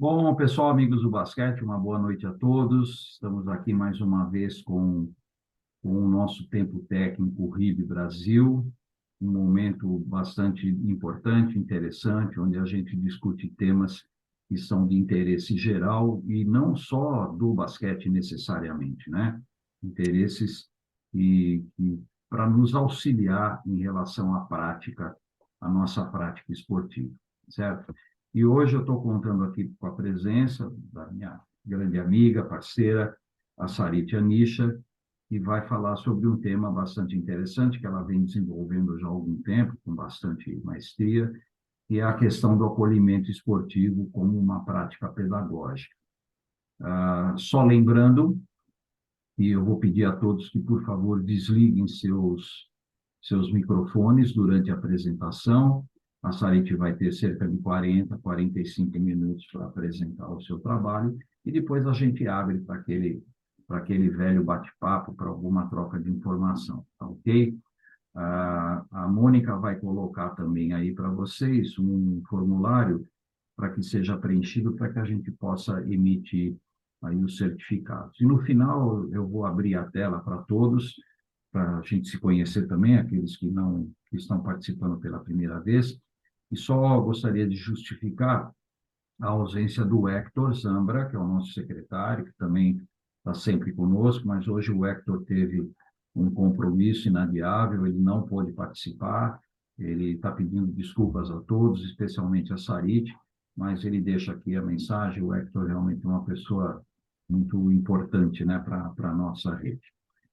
Bom, pessoal, amigos do basquete, uma boa noite a todos. Estamos aqui mais uma vez com o nosso tempo técnico RIB Brasil, um momento bastante importante, interessante, onde a gente discute temas que são de interesse geral e não só do basquete necessariamente, né? Interesses para nos auxiliar em relação à prática, à nossa prática esportiva, certo? E hoje eu estou contando aqui com a presença da minha grande amiga, parceira, a Sarit Anisha, que vai falar sobre um tema bastante interessante que ela vem desenvolvendo já há algum tempo, com bastante maestria, que é a questão do acolhimento esportivo como uma prática pedagógica. Só lembrando, e eu vou pedir a todos que, por favor, desliguem seus microfones durante a apresentação. A Sarit vai ter cerca de 40, 45 minutos para apresentar o seu trabalho, e depois a gente abre para aquele velho bate-papo, para alguma troca de informação, tá ok? A Mônica vai colocar também aí para vocês um formulário para que seja preenchido, para que a gente possa emitir aí os certificados. E no final eu vou abrir a tela para todos, para a gente se conhecer também, aqueles que estão participando pela primeira vez, e só gostaria de justificar a ausência do Hector Zambra, que é o nosso secretário, que também está sempre conosco, mas hoje o Hector teve um compromisso inadiável, ele não pôde participar, ele está pedindo desculpas a todos, especialmente a Sarit, mas ele deixa aqui a mensagem. O Hector realmente é uma pessoa muito importante, né, para a nossa rede.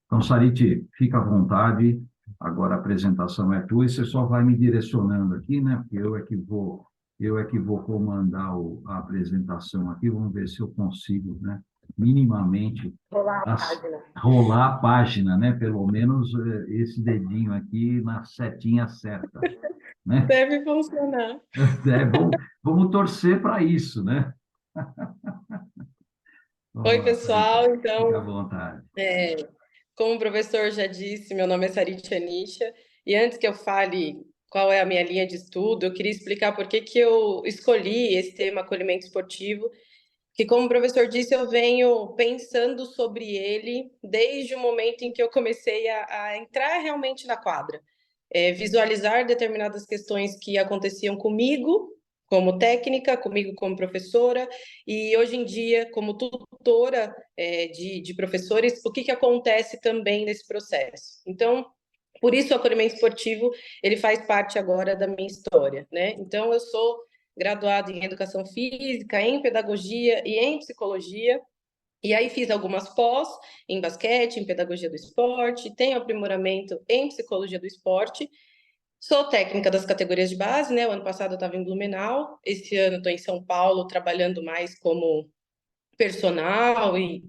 Então, Sarit, fica à vontade, agora a apresentação é tua, e você só vai me direcionando aqui, né, porque eu é que vou comandar a apresentação aqui. Vamos ver se eu consigo, né, minimamente Rolar a página. rolar a página, né, pelo menos esse dedinho aqui na setinha certa, né? Deve funcionar. Vamos torcer para isso, né? Vamos Oi, lá, Sarit, pessoal. fica à Então, vontade. como o professor já disse, meu nome é Sarit Anisha. E antes que eu fale qual é a minha linha de estudo, eu queria explicar por que que eu escolhi esse tema acolhimento esportivo, que, como o professor disse, eu venho pensando sobre ele desde o momento em que eu comecei a entrar realmente na quadra. Visualizar determinadas questões que aconteciam comigo como técnica, comigo como professora, e hoje em dia, como tutora de professores, o que, que acontece também nesse processo. Então, por isso o acolhimento esportivo, ele faz parte agora da minha história, né? Então, eu sou graduada em educação física, em pedagogia e em psicologia, e aí fiz algumas pós em basquete, em pedagogia do esporte, tenho aprimoramento em psicologia do esporte. Sou técnica das categorias de base, né? O ano passado eu estava em Blumenau, esse ano estou em São Paulo trabalhando mais como personal e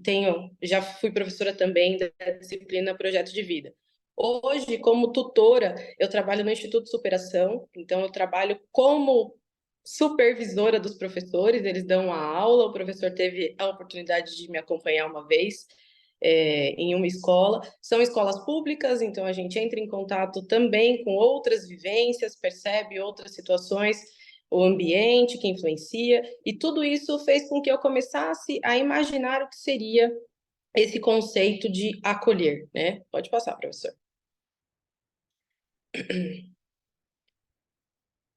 já fui professora também da disciplina Projeto de Vida. Hoje, como tutora, eu trabalho no Instituto Superação, então eu trabalho como supervisora dos professores, eles dão a aula, o professor teve a oportunidade de me acompanhar uma vez em uma escola. São escolas públicas, então a gente entra em contato também com outras vivências, percebe outras situações, o ambiente que influencia, e tudo isso fez com que eu começasse a imaginar o que seria esse conceito de acolher, né? Pode passar, professor.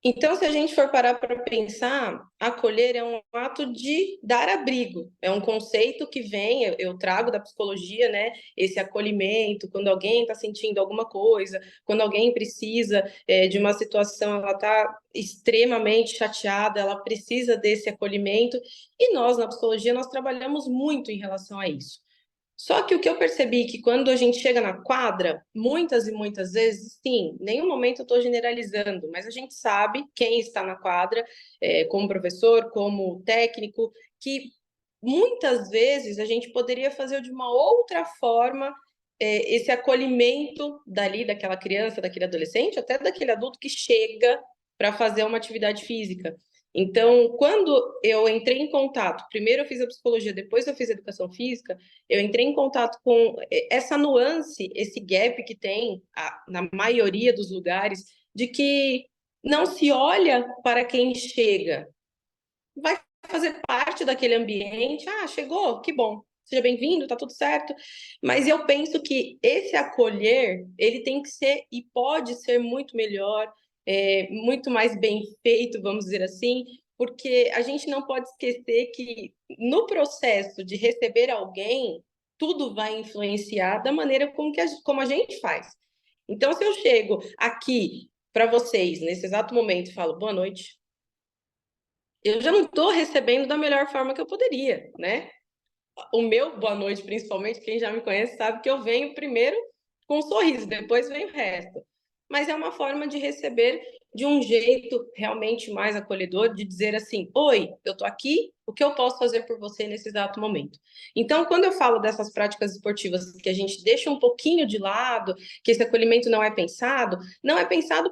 Então, se a gente for parar para pensar, acolher é um ato de dar abrigo, é um conceito que vem, eu trago da psicologia, né? Esse acolhimento, quando alguém está sentindo alguma coisa, quando alguém precisa de uma situação, ela está extremamente chateada, ela precisa desse acolhimento, e nós, na psicologia, nós trabalhamos muito em relação a isso. Só que o que eu percebi que quando a gente chega na quadra, muitas e muitas vezes, sim, em nenhum momento eu estou generalizando, mas a gente sabe quem está na quadra, como professor, como técnico, que muitas vezes a gente poderia fazer de uma outra forma esse acolhimento dali, daquela criança, daquele adolescente, até daquele adulto que chega para fazer uma atividade física. Então, quando eu entrei em contato, primeiro eu fiz a psicologia, depois eu fiz a educação física, eu entrei em contato com essa nuance, esse gap que tem na maioria dos lugares, de que não se olha para quem chega, vai fazer parte daquele ambiente. Ah, chegou, que bom. Seja bem-vindo, tá tudo certo. Mas eu penso que esse acolher, ele tem que ser e pode ser muito melhor, muito mais bem feito, vamos dizer assim, porque a gente não pode esquecer que no processo de receber alguém, tudo vai influenciar da maneira como a gente faz. Então, se eu chego aqui para vocês, nesse exato momento, e falo boa noite, eu já não estou recebendo da melhor forma que eu poderia, né? O meu boa noite, principalmente, quem já me conhece sabe que eu venho primeiro com um sorriso, depois vem o resto. Mas é uma forma de receber de um jeito realmente mais acolhedor, de dizer assim: oi, eu estou aqui, o que eu posso fazer por você nesse exato momento? Então, quando eu falo dessas práticas esportivas que a gente deixa um pouquinho de lado, que esse acolhimento não é pensado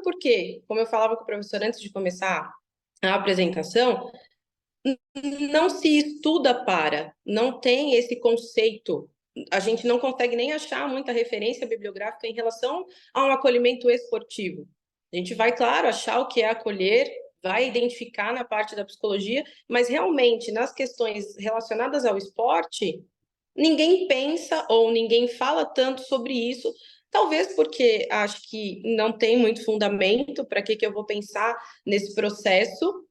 porque, como eu falava com o professor antes de começar a apresentação, não se estuda para, não tem esse conceito. A gente não consegue nem achar muita referência bibliográfica em relação a um acolhimento esportivo. A gente vai, claro, achar o que é acolher, vai identificar na parte da psicologia, mas realmente nas questões relacionadas ao esporte, ninguém pensa ou ninguém fala tanto sobre isso. Talvez porque acho que não tem muito fundamento para que eu vou pensar nesse processo,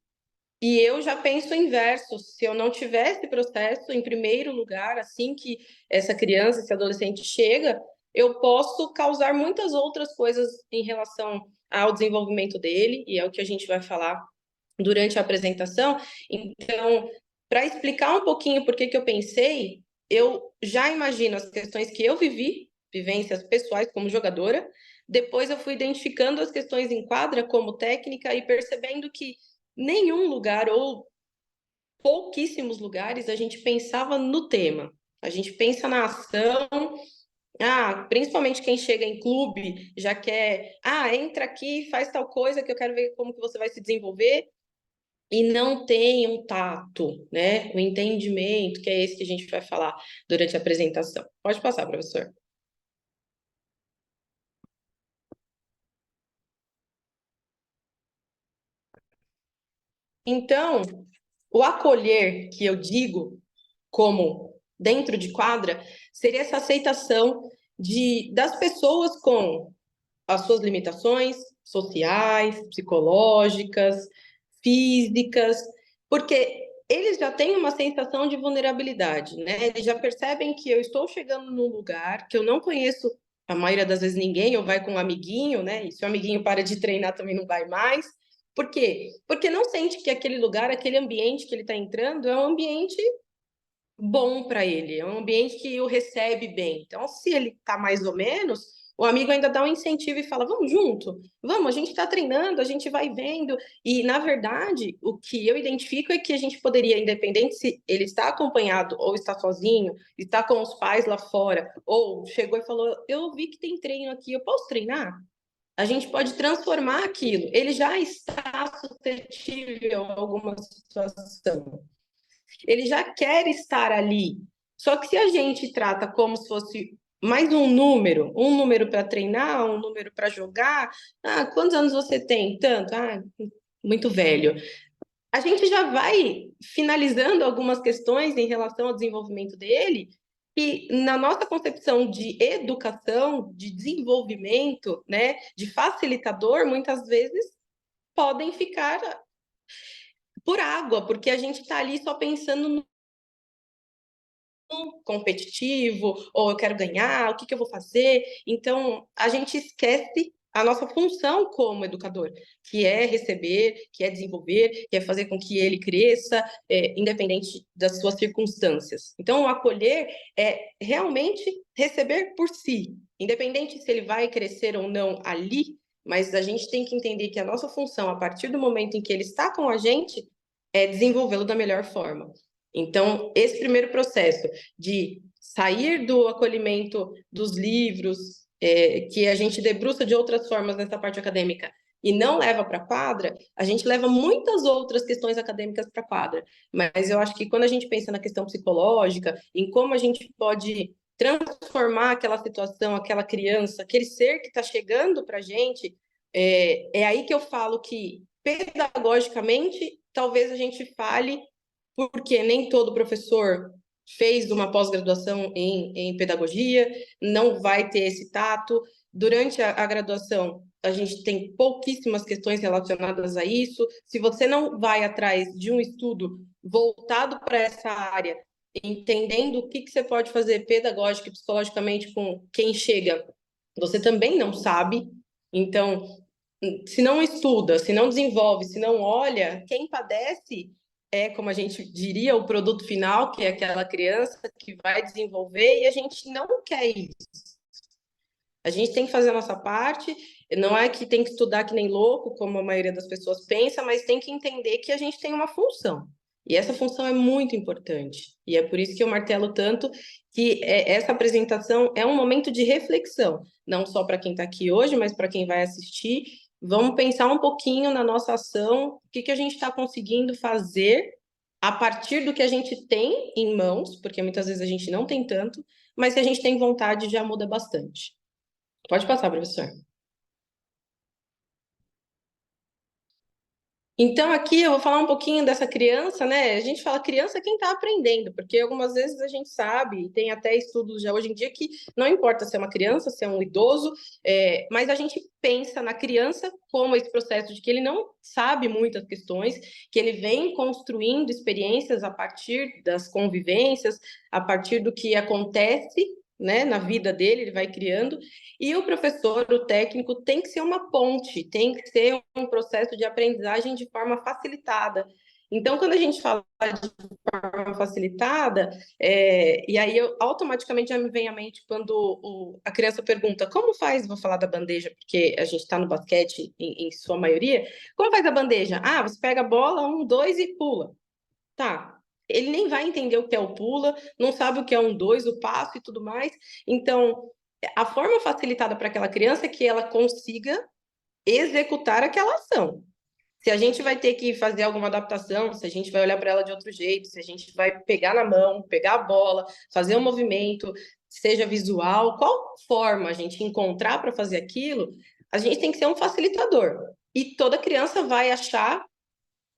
e eu já penso o inverso. Se eu não tiver esse processo, em primeiro lugar, assim que essa criança, esse adolescente chega, eu posso causar muitas outras coisas em relação ao desenvolvimento dele, e é o que a gente vai falar durante a apresentação. Então, para explicar um pouquinho por que que eu pensei, eu já imagino as questões que eu vivi, vivências pessoais como jogadora, depois eu fui identificando as questões em quadra como técnica e percebendo que nenhum lugar ou pouquíssimos lugares a gente pensava no tema. A gente pensa na ação, principalmente quem chega em clube já quer, entra aqui, faz tal coisa que eu quero ver como que você vai se desenvolver, e não tem um tato, né? O entendimento, que é esse que a gente vai falar durante a apresentação. Pode passar, professor. Então, o acolher que eu digo como dentro de quadra seria essa aceitação das pessoas com as suas limitações sociais, psicológicas, físicas, porque eles já têm uma sensação de vulnerabilidade, né? Eles já percebem que eu estou chegando num lugar que eu não conheço a maioria das vezes ninguém, ou vai com um amiguinho, né? E se o amiguinho para de treinar, também não vai mais. Por quê? Porque não sente que aquele lugar, aquele ambiente que ele está entrando é um ambiente bom para ele, é um ambiente que o recebe bem. Então, se ele está mais ou menos, o amigo ainda dá um incentivo e fala: vamos junto, vamos, a gente está treinando, a gente vai vendo. E, na verdade, o que eu identifico é que a gente poderia, independente se ele está acompanhado ou está sozinho, está com os pais lá fora, ou chegou e falou: eu vi que tem treino aqui, eu posso treinar? A gente pode transformar aquilo. Ele já está suscetível a alguma situação, ele já quer estar ali. Só que se a gente trata como se fosse mais um número para treinar, um número para jogar, quantos anos você tem? Tanto, muito velho. A gente já vai finalizando algumas questões em relação ao desenvolvimento dele, e na nossa concepção de educação, de desenvolvimento, né, de facilitador, muitas vezes podem ficar por água, porque a gente está ali só pensando no competitivo, ou eu quero ganhar, o que que eu vou fazer? Então, a gente esquece a nossa função como educador, que é receber, que é desenvolver, que é fazer com que ele cresça, independente das suas circunstâncias. Então, o acolher é realmente receber por si, independente se ele vai crescer ou não ali, mas a gente tem que entender que a nossa função, a partir do momento em que ele está com a gente, é desenvolvê-lo da melhor forma. Então, esse primeiro processo de sair do acolhimento dos livros, que a gente debruça de outras formas nessa parte acadêmica, e não leva para a quadra, a gente leva muitas outras questões acadêmicas para a quadra. Mas eu acho que quando a gente pensa na questão psicológica, em como a gente pode transformar aquela situação, aquela criança, aquele ser que está chegando para a gente, é aí que eu falo que, pedagogicamente, talvez a gente fale porque nem todo professor fez uma pós-graduação em pedagogia, não vai ter esse tato. Durante a graduação, a gente tem pouquíssimas questões relacionadas a isso. Se você não vai atrás de um estudo voltado para essa área, entendendo o que você pode fazer pedagógica e psicologicamente com quem chega, você também não sabe. Então, se não estuda, se não desenvolve, se não olha, quem padece é, como a gente diria, o produto final, que é aquela criança que vai desenvolver, e a gente não quer isso. A gente tem que fazer a nossa parte, não é que tem que estudar que nem louco, como a maioria das pessoas pensa, mas tem que entender que a gente tem uma função. E essa função é muito importante. E é por isso que eu martelo tanto que essa apresentação é um momento de reflexão, não só para quem está aqui hoje, mas para quem vai assistir. Vamos pensar um pouquinho na nossa ação, o que a gente está conseguindo fazer a partir do que a gente tem em mãos, porque muitas vezes a gente não tem tanto, mas se a gente tem vontade, já muda bastante. Pode passar, professor. Então, aqui eu vou falar um pouquinho dessa criança, né? A gente fala criança quem está aprendendo, porque algumas vezes a gente sabe, e tem até estudos já hoje em dia que não importa se é uma criança, se é um idoso, mas a gente pensa na criança como esse processo de que ele não sabe muitas questões, que ele vem construindo experiências a partir das convivências, a partir do que acontece, né, na vida dele, ele vai criando, e o professor, o técnico, tem que ser uma ponte, tem que ser um processo de aprendizagem de forma facilitada. Então, quando a gente fala de forma facilitada, e aí automaticamente já me vem à mente quando a criança pergunta como faz, vou falar da bandeja, porque a gente está no basquete em sua maioria, como faz a bandeja? Ah, você pega a bola, 1, 2 e pula. Tá, ele nem vai entender o que é o pula, não sabe o que é um dois, o passo e tudo mais. Então, a forma facilitada para aquela criança é que ela consiga executar aquela ação. Se a gente vai ter que fazer alguma adaptação, se a gente vai olhar para ela de outro jeito, se a gente vai pegar na mão, pegar a bola, fazer um movimento, seja visual, qual forma a gente encontrar para fazer aquilo, a gente tem que ser um facilitador. E toda criança vai achar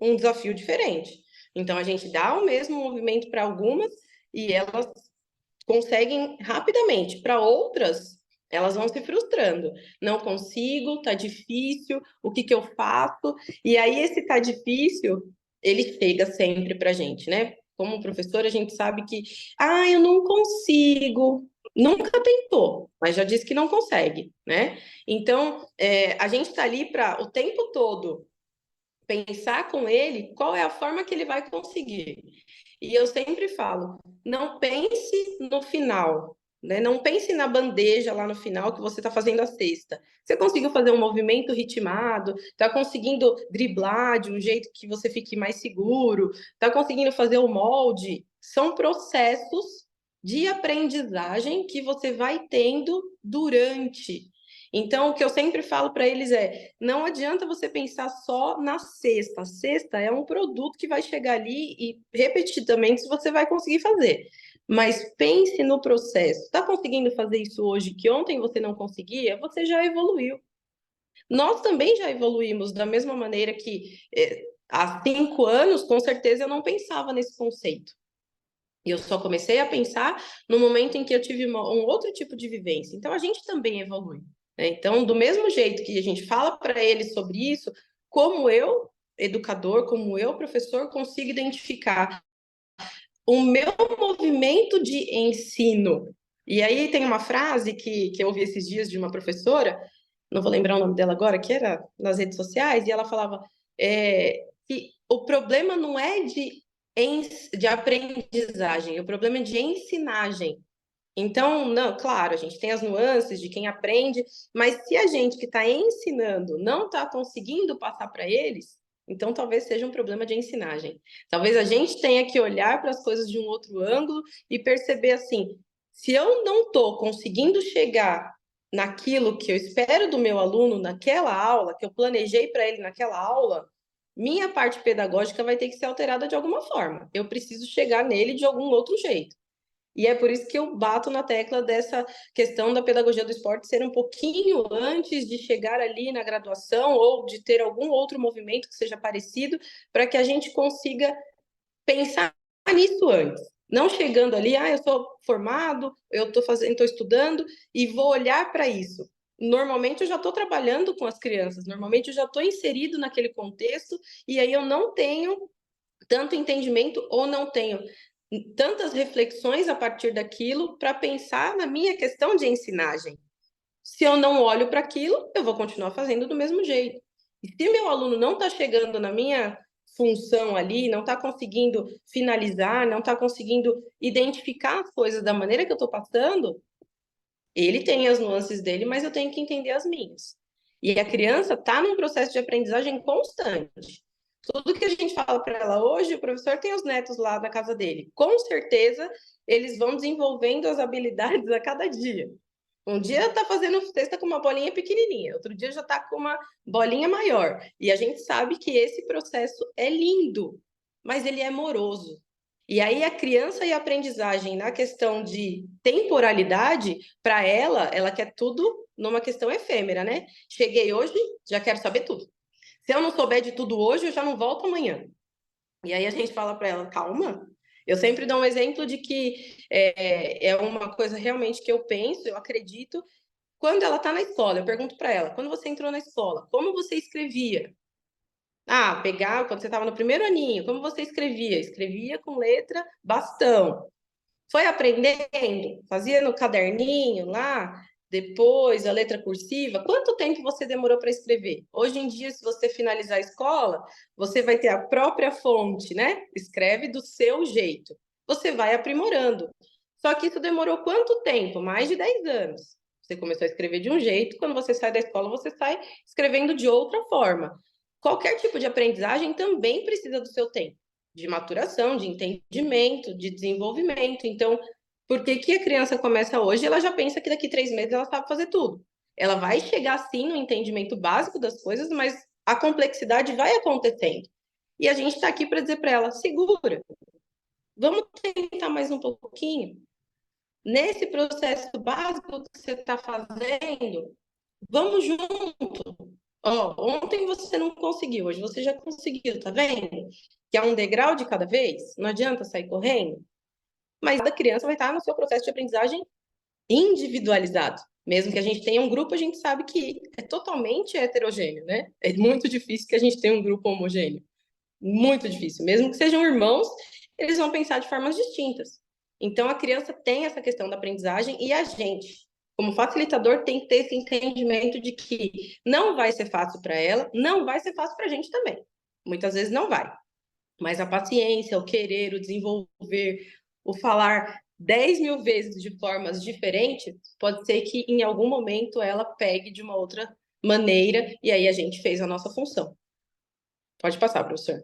um desafio diferente. Então, a gente dá o mesmo movimento para algumas e elas conseguem rapidamente. Para outras, elas vão se frustrando. Não consigo, tá difícil, o que eu faço? E aí, esse tá difícil, ele chega sempre para a gente, né? Como professor, a gente sabe que, eu não consigo, nunca tentou, mas já disse que não consegue, né? Então, a gente está ali para o tempo todo pensar com ele qual é a forma que ele vai conseguir. E eu sempre falo, não pense no final, né? Não pense na bandeja lá no final que você está fazendo a cesta. Você conseguiu fazer um movimento ritmado, está conseguindo driblar de um jeito que você fique mais seguro, está conseguindo fazer o molde. São processos de aprendizagem que você vai tendo durante. Então, o que eu sempre falo para eles é: não adianta você pensar só na cesta. A cesta é um produto que vai chegar ali e repetidamente você vai conseguir fazer. Mas pense no processo. Está conseguindo fazer isso hoje que ontem você não conseguia? Você já evoluiu. Nós também já evoluímos da mesma maneira que há 5 anos, com certeza, eu não pensava nesse conceito. E eu só comecei a pensar no momento em que eu tive um outro tipo de vivência. Então, a gente também evolui, né? Então, do mesmo jeito que a gente fala para eles sobre isso, como eu, educador, como eu, professor, consigo identificar o meu movimento de ensino. E aí tem uma frase que eu ouvi esses dias de uma professora, não vou lembrar o nome dela agora, que era nas redes sociais, e ela falava que o problema não é de aprendizagem, o problema é de ensinagem. Então, não, claro, a gente tem as nuances de quem aprende, mas se a gente que está ensinando não está conseguindo passar para eles, então talvez seja um problema de ensinagem. Talvez a gente tenha que olhar para as coisas de um outro ângulo e perceber assim: se eu não estou conseguindo chegar naquilo que eu espero do meu aluno naquela aula, que eu planejei para ele naquela aula, minha parte pedagógica vai ter que ser alterada de alguma forma. Eu preciso chegar nele de algum outro jeito. E é por isso que eu bato na tecla dessa questão da pedagogia do esporte ser um pouquinho antes de chegar ali na graduação ou de ter algum outro movimento que seja parecido, para que a gente consiga pensar nisso antes. Não chegando ali, eu sou formado, eu estou estudando e vou olhar para isso. Normalmente eu já estou trabalhando com as crianças, normalmente eu já estou inserido naquele contexto e aí eu não tenho tanto entendimento ou não tenho tantas reflexões a partir daquilo para pensar na minha questão de ensinagem. Se eu não olho para aquilo, eu vou continuar fazendo do mesmo jeito. E se meu aluno não está chegando na minha função ali, não está conseguindo finalizar, não está conseguindo identificar as coisas da maneira que eu estou passando, ele tem as nuances dele, mas eu tenho que entender as minhas. E a criança está num processo de aprendizagem constante. Tudo que a gente fala para ela hoje, o professor tem os netos lá na casa dele. Com certeza, eles vão desenvolvendo as habilidades a cada dia. Um dia está fazendo cesta com uma bolinha pequenininha, outro dia já está com uma bolinha maior. E a gente sabe que esse processo é lindo, mas ele é moroso. E aí a criança e a aprendizagem na questão de temporalidade, para ela quer tudo numa questão efêmera, né? Cheguei hoje, já quero saber tudo. Se eu não souber de tudo hoje, eu já não volto amanhã. E aí a gente fala para ela, calma. Eu sempre dou um exemplo de que é uma coisa realmente que eu penso, eu acredito. Quando ela está na escola, eu pergunto para ela, quando você entrou na escola, como você escrevia? Pegar, quando você estava no primeiro aninho, como você escrevia? Escrevia com letra bastão. Foi aprendendo? Fazia no caderninho lá, depois a letra cursiva. Quanto tempo você demorou para escrever? Hoje em dia, se você finalizar a escola, você vai ter a própria fonte, né? Escreve do seu jeito. Você vai aprimorando. Só que isso demorou quanto tempo? Mais de 10 anos. Você começou a escrever de um jeito, quando você sai da escola, você sai escrevendo de outra forma. Qualquer tipo de aprendizagem também precisa do seu tempo de maturação, de entendimento, de desenvolvimento. Então, por que que a criança começa hoje? Ela já pensa que daqui 3 meses ela sabe fazer tudo. Ela vai chegar sim no entendimento básico das coisas, mas a complexidade vai acontecendo. E a gente está aqui para dizer para ela: segura, vamos tentar mais um pouquinho. Nesse processo básico que você está fazendo, vamos junto. Ontem você não conseguiu, hoje você já conseguiu, tá vendo? Que é um degrau de cada vez, não adianta sair correndo, mas cada criança vai estar no seu processo de aprendizagem individualizado. Mesmo que a gente tenha um grupo, a gente sabe que é totalmente heterogêneo, né? É muito difícil que a gente tenha um grupo homogêneo. Muito difícil. Mesmo que sejam irmãos, eles vão pensar de formas distintas. Então, a criança tem essa questão da aprendizagem e a gente, como facilitador, tem que ter esse entendimento de que não vai ser fácil para ela, não vai ser fácil para a gente também. Muitas vezes não vai. Mas a paciência, o querer, o desenvolver, o falar 10 mil vezes de formas diferentes, pode ser que em algum momento ela pegue de uma outra maneira e aí a gente fez a nossa função. Pode passar, professor.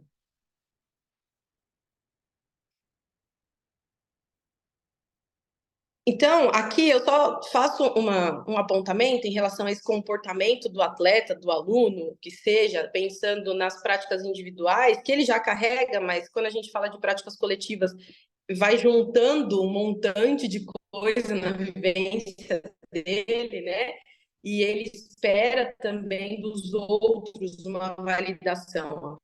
Então, aqui eu só faço um apontamento em relação a esse comportamento do atleta, do aluno, que seja, pensando nas práticas individuais, que ele já carrega, mas quando a gente fala de práticas coletivas, vai juntando um montante de coisa na vivência dele, né? E ele espera também dos outros uma validação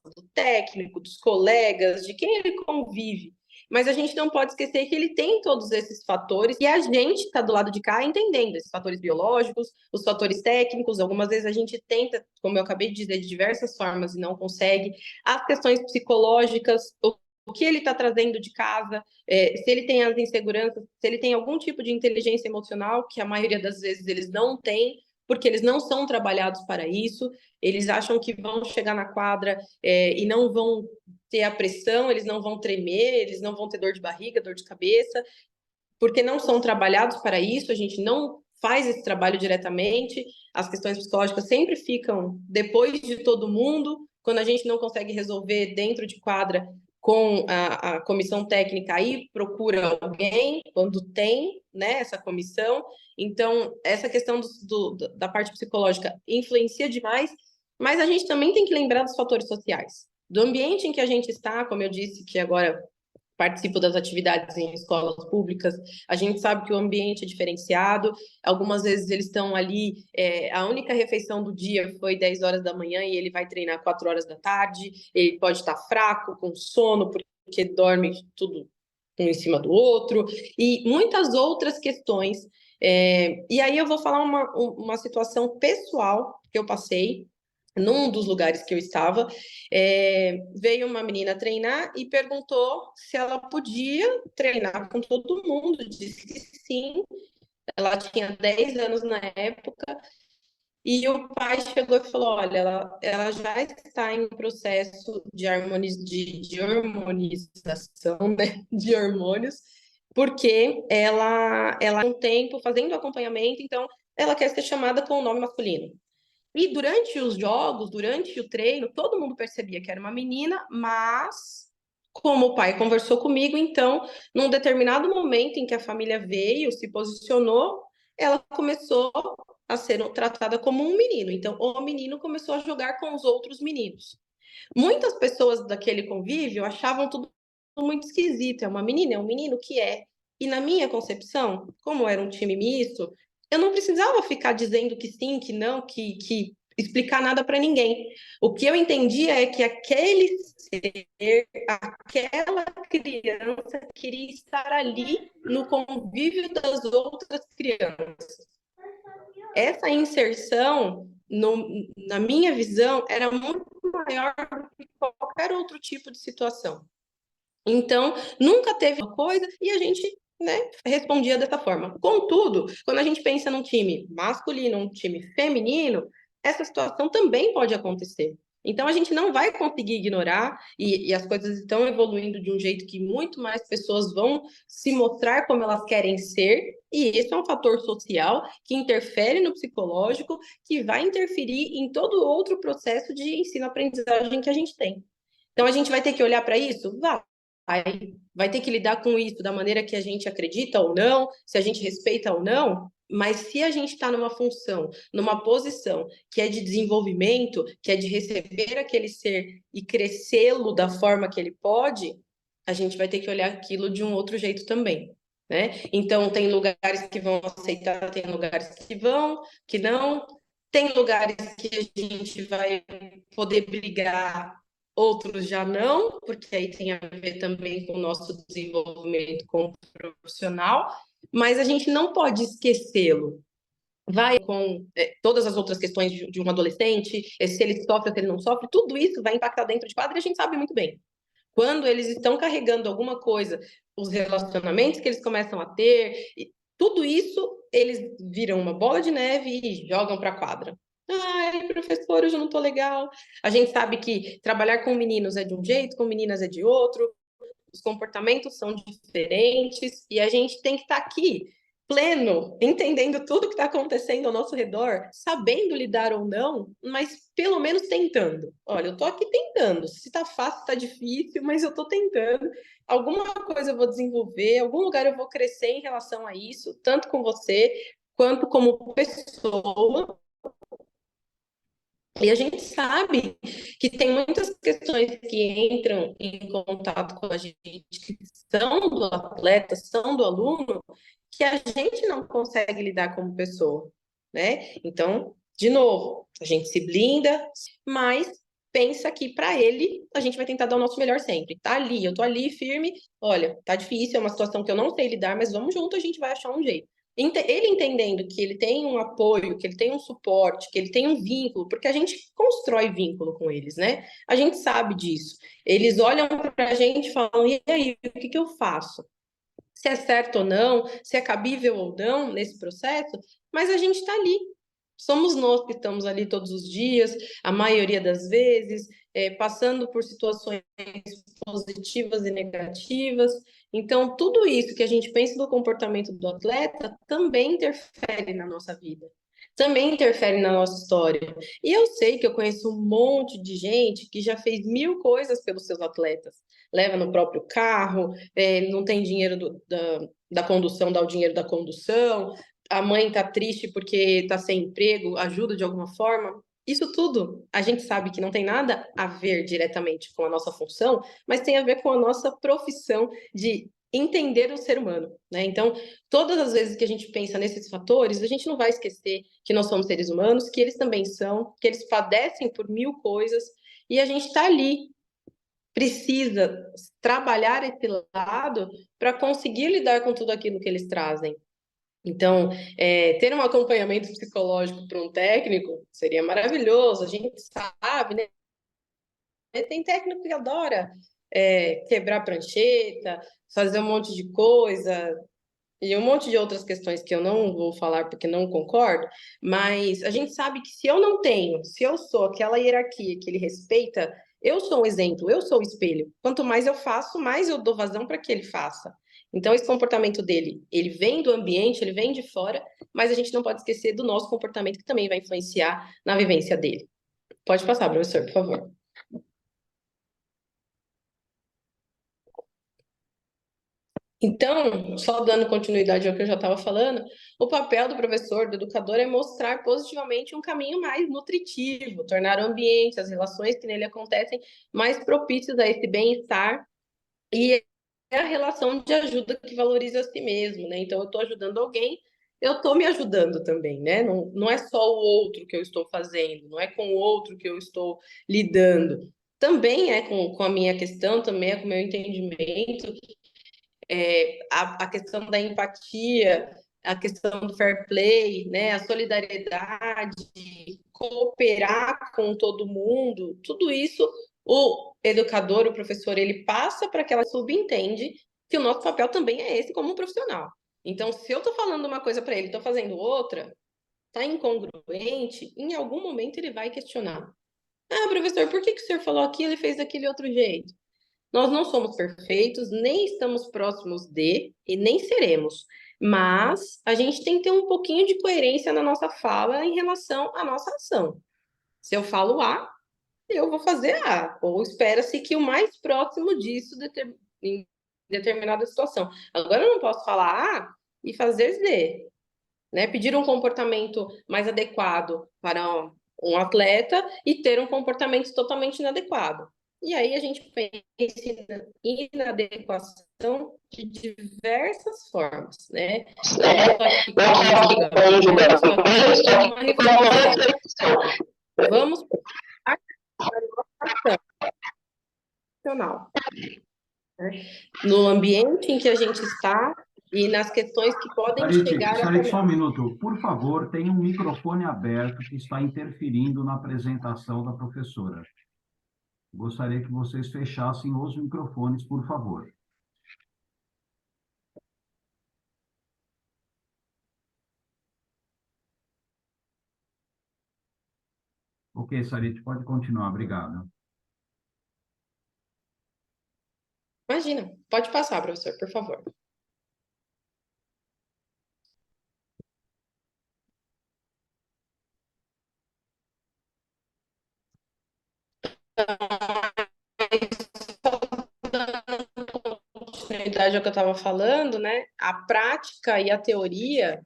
do técnico, dos colegas, de quem ele convive. Mas a gente não pode esquecer que ele tem todos esses fatores e a gente está do lado de cá entendendo esses fatores biológicos, os fatores técnicos. Algumas vezes a gente tenta, como eu acabei de dizer, de diversas formas e não consegue. As questões psicológicas, o que ele está trazendo de casa, se ele tem as inseguranças, se ele tem algum tipo de inteligência emocional, que a maioria das vezes eles não têm, porque eles não são trabalhados para isso, eles acham que vão chegar na quadra e não vão ter a pressão, eles não vão tremer, eles não vão ter dor de barriga, dor de cabeça, porque não são trabalhados para isso, a gente não faz esse trabalho diretamente, as questões psicológicas sempre ficam depois de todo mundo, quando a gente não consegue resolver dentro de quadra com a comissão técnica, aí procura alguém, quando tem, né, essa comissão. Então, essa questão da parte psicológica influencia demais, mas a gente também tem que lembrar dos fatores sociais. Do ambiente em que a gente está, como eu disse, que agora participo das atividades em escolas públicas, a gente sabe que o ambiente é diferenciado, algumas vezes eles estão ali, a única refeição do dia foi 10 horas da manhã e ele vai treinar 4 horas da tarde, ele pode estar fraco, com sono, porque dorme tudo um em cima do outro, e muitas outras questões. E aí eu vou falar uma situação pessoal que eu passei, num dos lugares que eu estava, veio uma menina treinar e perguntou se ela podia treinar com todo mundo. Disse que sim, ela tinha 10 anos na época, e o pai chegou e falou: olha, ela já está em processo de hormonização, né? De hormônios, porque ela tem um tempo fazendo acompanhamento, então ela quer ser chamada com o nome masculino. E durante os jogos, durante o treino, todo mundo percebia que era uma menina, mas como o pai conversou comigo, então, num determinado momento em que a família veio, se posicionou, ela começou a ser tratada como um menino. Então, o menino começou a jogar com os outros meninos. Muitas pessoas daquele convívio achavam tudo muito esquisito. É uma menina, é um menino que é. E na minha concepção, como era um time misto, eu não precisava ficar dizendo que sim, que não, que explicar nada para ninguém. O que eu entendia é que aquele ser, aquela criança queria estar ali no convívio das outras crianças. Essa inserção, na minha visão, era muito maior do que qualquer outro tipo de situação. Então, nunca teve uma coisa e a gente, né, respondia dessa forma. Contudo, quando a gente pensa num time masculino, um time feminino, essa situação também pode acontecer. Então, a gente não vai conseguir ignorar, e as coisas estão evoluindo de um jeito que muito mais pessoas vão se mostrar como elas querem ser, e isso é um fator social que interfere no psicológico, que vai interferir em todo outro processo de ensino-aprendizagem que a gente tem. Então, a gente vai ter que olhar para isso? Vai ter que lidar com isso da maneira que a gente acredita ou não, se a gente respeita ou não, mas se a gente está numa função, numa posição que é de desenvolvimento, que é de receber aquele ser e crescê-lo da forma que ele pode, a gente vai ter que olhar aquilo de um outro jeito também. Né? Então, tem lugares que vão aceitar, tem lugares que não, tem lugares que a gente vai poder brigar, outros já não, porque aí tem a ver também com o nosso desenvolvimento como profissional, mas a gente não pode esquecê-lo. Vai com todas as outras questões de um adolescente, se ele sofre ou se ele não sofre, tudo isso vai impactar dentro de quadra e a gente sabe muito bem. Quando eles estão carregando alguma coisa, os relacionamentos que eles começam a ter, tudo isso eles viram uma bola de neve e jogam para a quadra. Ai, professor, hoje eu não tô legal. A gente sabe que trabalhar com meninos é de um jeito, com meninas é de outro, os comportamentos são diferentes e a gente tem que estar aqui pleno, entendendo tudo que está acontecendo ao nosso redor, sabendo lidar ou não, mas pelo menos tentando. Olha, eu estou aqui tentando. Se está fácil, está difícil, mas eu estou tentando. Alguma coisa eu vou desenvolver, algum lugar eu vou crescer em relação a isso, tanto com você quanto como pessoa. E a gente sabe que tem muitas questões que entram em contato com a gente, que são do atleta, são do aluno, que a gente não consegue lidar como pessoa, né? Então, de novo, a gente se blinda, mas pensa que para ele a gente vai tentar dar o nosso melhor sempre. Tá ali, eu tô ali firme, olha, tá difícil, é uma situação que eu não sei lidar, mas vamos junto, a gente vai achar um jeito. Ele entendendo que ele tem um apoio, que ele tem um suporte, que ele tem um vínculo, porque a gente constrói vínculo com eles, né? A gente sabe disso. Eles olham para a gente e falam: e aí, o que eu faço? Se é certo ou não, se é cabível ou não nesse processo, mas a gente está ali. Somos nós que estamos ali todos os dias, a maioria das vezes, passando por situações positivas e negativas. Então, tudo isso que a gente pensa do comportamento do atleta também interfere na nossa vida, também interfere na nossa história. E eu sei que eu conheço um monte de gente que já fez 1000 coisas pelos seus atletas. Leva no próprio carro, não tem dinheiro da condução, dá o dinheiro da condução. A mãe está triste porque está sem emprego, ajuda de alguma forma. Isso tudo a gente sabe que não tem nada a ver diretamente com a nossa função, mas tem a ver com a nossa profissão de entender o ser humano, né? Então, todas as vezes que a gente pensa nesses fatores, a gente não vai esquecer que nós somos seres humanos, que eles também são, que eles padecem por mil coisas, e a gente está ali, precisa trabalhar esse lado para conseguir lidar com tudo aquilo que eles trazem. Então, ter um acompanhamento psicológico para um técnico seria maravilhoso. A gente sabe, né? Tem técnico que adora quebrar prancheta, fazer um monte de coisa e um monte de outras questões que eu não vou falar porque não concordo, mas a gente sabe que se eu não tenho, se eu sou aquela hierarquia que ele respeita, eu sou um exemplo, eu sou o espelho. Quanto mais eu faço, mais eu dou vazão para que ele faça. Então, esse comportamento dele, ele vem do ambiente, ele vem de fora, mas a gente não pode esquecer do nosso comportamento, que também vai influenciar na vivência dele. Pode passar, professor, por favor. Então, só dando continuidade ao que eu já estava falando, o papel do professor, do educador, é mostrar positivamente um caminho mais nutritivo, tornar o ambiente, as relações que nele acontecem, mais propícios a esse bem-estar e a relação de ajuda que valoriza a si mesmo, né? Então, eu estou ajudando alguém, eu estou me ajudando também, né? Não, não é só o outro que eu estou fazendo, não é com o outro que eu estou lidando. Também é com a minha questão, também é com o meu entendimento, a questão da empatia, a questão do fair play, né, a solidariedade, cooperar com todo mundo, tudo isso o educador, o professor, ele passa para que ela subentende que o nosso papel também é esse como um profissional. Então, se eu estou falando uma coisa para ele, estou fazendo outra, está incongruente, em algum momento ele vai questionar. Ah, professor, por que o senhor falou aquilo e fez daquele outro jeito? Nós não somos perfeitos, nem estamos próximos de, e nem seremos. Mas a gente tem que ter um pouquinho de coerência na nossa fala em relação à nossa ação. Se eu falo A, eu vou fazer A. Ou espera-se que o mais próximo disso em determinada situação. Agora eu não posso falar A e fazer Z, né? Pedir um comportamento mais adequado para um atleta e ter um comportamento totalmente inadequado. E aí a gente pensa em inadequação de diversas formas, né? Não estou aqui como julgamento, estou aqui como uma reflexão. Vamos para a ação, né? No ambiente em que a gente está e nas questões que podem chegar até Sarit, só um nós. minuto. Por favor, tem um microfone aberto que está interferindo na apresentação da professora. Gostaria que vocês fechassem os microfones, por favor. Ok, Sarit, pode continuar. Obrigado. Imagina, pode passar, professor, por favor. Continuidade ao que eu estava falando, né? A prática e a teoria,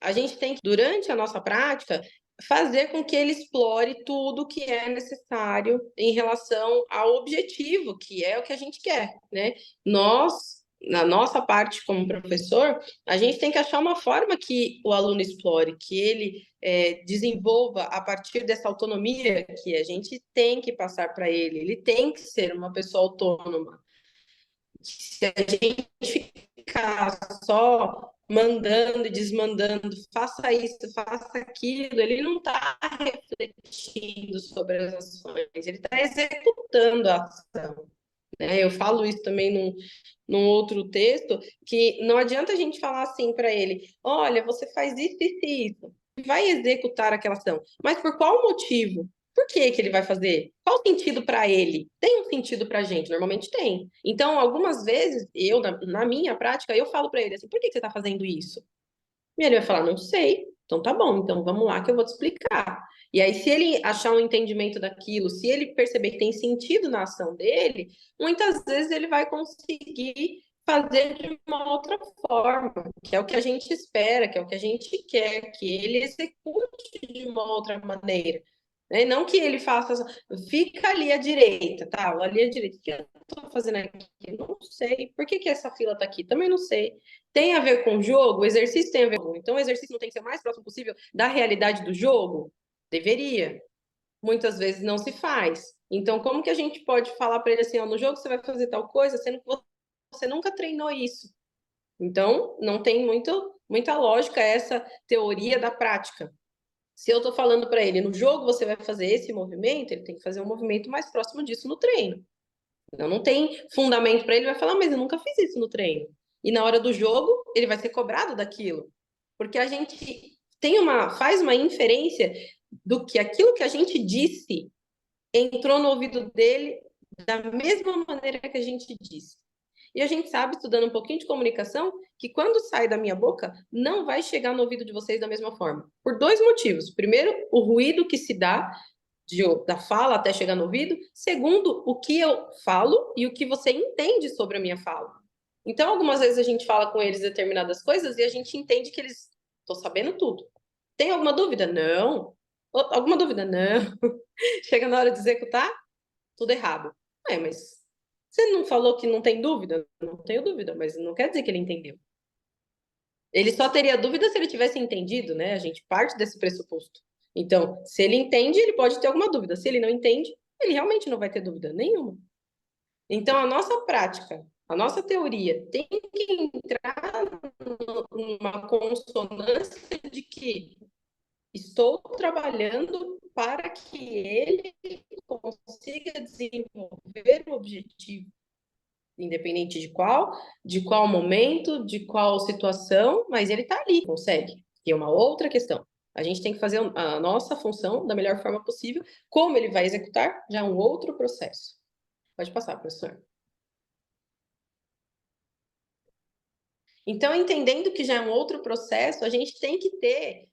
a gente tem que, durante a nossa prática, fazer com que ele explore tudo que é necessário em relação ao objetivo, que é o que a gente quer, né? Nós, na nossa parte como professor, a gente tem que achar uma forma que o aluno explore, que ele desenvolva a partir dessa autonomia que a gente tem que passar para ele. Ele tem que ser uma pessoa autônoma. Se a gente ficar só mandando e desmandando, faça isso, faça aquilo, ele não está refletindo sobre as ações, ele está executando a ação. Né? Eu falo isso também num outro texto, que não adianta a gente falar assim para ele: olha, você faz isso, isso e isso, vai executar aquela ação, mas por qual motivo? Por que que ele vai fazer? Qual o sentido para ele? Tem um sentido para a gente? Normalmente tem. Então, algumas vezes, na minha prática, eu falo para ele assim: por que que você está fazendo isso? E ele vai falar: não sei. Então tá bom, então vamos lá que eu vou te explicar. E aí, se ele achar um entendimento daquilo, se ele perceber que tem sentido na ação dele, muitas vezes ele vai conseguir fazer de uma outra forma, que é o que a gente espera, que é o que a gente quer, que ele execute de uma outra maneira. Né? Não que ele faça, fica ali à direita, tá? Ali à direita, o que eu estou fazendo aqui? Não sei. Por que essa fila está aqui? Também não sei. Tem a ver com o jogo? O exercício tem a ver com o jogo. Então, o exercício não tem que ser o mais próximo possível da realidade do jogo? Deveria. Muitas vezes não se faz. Então, como que a gente pode falar para ele assim, ó, no jogo você vai fazer tal coisa, sendo que você nunca treinou isso? Então, não tem muita lógica essa teoria da prática. Se eu estou falando para ele, no jogo você vai fazer esse movimento, ele tem que fazer um movimento mais próximo disso no treino. Então, não tem fundamento para ele, vai falar, mas eu nunca fiz isso no treino. E na hora do jogo, ele vai ser cobrado daquilo. Porque a gente faz uma inferência do que aquilo que a gente disse entrou no ouvido dele da mesma maneira que a gente disse. E a gente sabe, estudando um pouquinho de comunicação, que quando sai da minha boca, não vai chegar no ouvido de vocês da mesma forma. Por dois motivos. Primeiro, o ruído que se dá da fala até chegar no ouvido. Segundo, o que eu falo e o que você entende sobre a minha fala. Então, algumas vezes a gente fala com eles determinadas coisas e a gente entende que eles estão sabendo tudo. Tem alguma dúvida? Não. Alguma dúvida? Não. Chega na hora de executar, tudo errado. Mas você não falou que não tem dúvida? Não tenho dúvida, mas não quer dizer que ele entendeu. Ele só teria dúvida se ele tivesse entendido, né? A gente parte desse pressuposto. Então, se ele entende, ele pode ter alguma dúvida. Se ele não entende, ele realmente não vai ter dúvida nenhuma. Então, a nossa prática, a nossa teoria tem que entrar numa consonância de que estou trabalhando para que ele consiga desenvolver o objetivo, independente de qual momento, de qual situação, mas ele está ali, consegue. E é uma outra questão. A gente tem que fazer a nossa função da melhor forma possível. Como ele vai executar, já é um outro processo. Pode passar, professor. Então, entendendo que já é um outro processo, a gente tem que ter,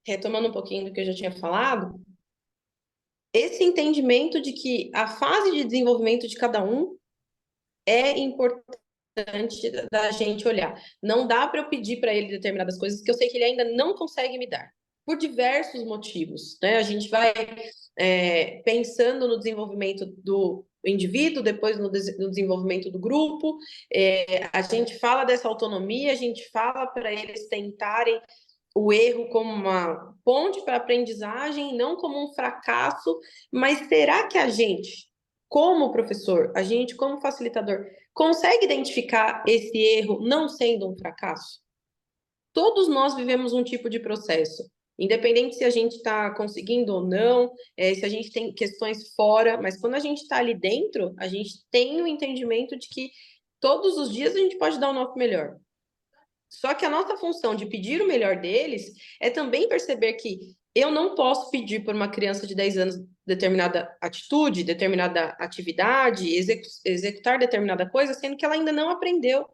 retomando um pouquinho do que eu já tinha falado, esse entendimento de que a fase de desenvolvimento de cada um é importante da gente olhar. Não dá para eu pedir para ele determinadas coisas que eu sei que ele ainda não consegue me dar, por diversos motivos. Né? A gente vai pensando no desenvolvimento do indivíduo, depois no desenvolvimento do grupo, a gente fala dessa autonomia, a gente fala para eles tentarem o erro como uma ponte para aprendizagem, não como um fracasso, mas será que a gente, como professor, a gente como facilitador, consegue identificar esse erro não sendo um fracasso? Todos nós vivemos um tipo de processo, independente se a gente está conseguindo ou não, se a gente tem questões fora, mas quando a gente está ali dentro, a gente tem o entendimento de que todos os dias a gente pode dar o nosso melhor. Só que a nossa função de pedir o melhor deles é também perceber que eu não posso pedir por uma criança de 10 anos determinada atitude, determinada atividade, executar determinada coisa, sendo que ela ainda não aprendeu,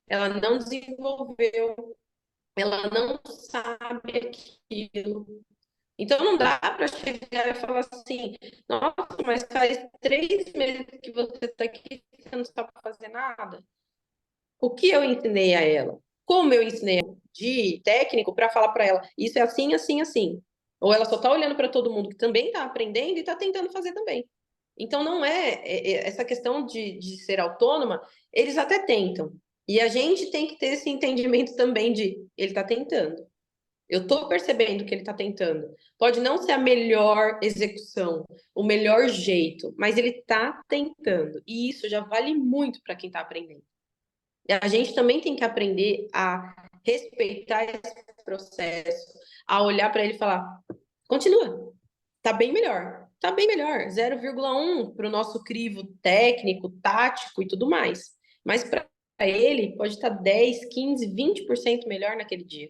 ela não desenvolveu, ela não sabe aquilo. Então não dá para chegar e falar assim, nossa, mas faz 3 meses que você está aqui e você não sabe fazer nada. O que eu ensinei a ela? Como eu ensinei de técnico para falar para ela, isso é assim, assim, assim. Ou ela só está olhando para todo mundo que também está aprendendo e está tentando fazer também. Então, não essa questão de ser autônoma, eles até tentam. E a gente tem que ter esse entendimento também de ele está tentando. Eu estou percebendo que ele está tentando. Pode não ser a melhor execução, o melhor jeito, mas ele está tentando. E isso já vale muito para quem está aprendendo. A gente também tem que aprender a respeitar esse processo, a olhar para ele e falar: continua, tá bem melhor, tá bem melhor, 0,1 para o nosso crivo técnico, tático e tudo mais. Mas para ele pode estar 10, 15, 20% melhor naquele dia.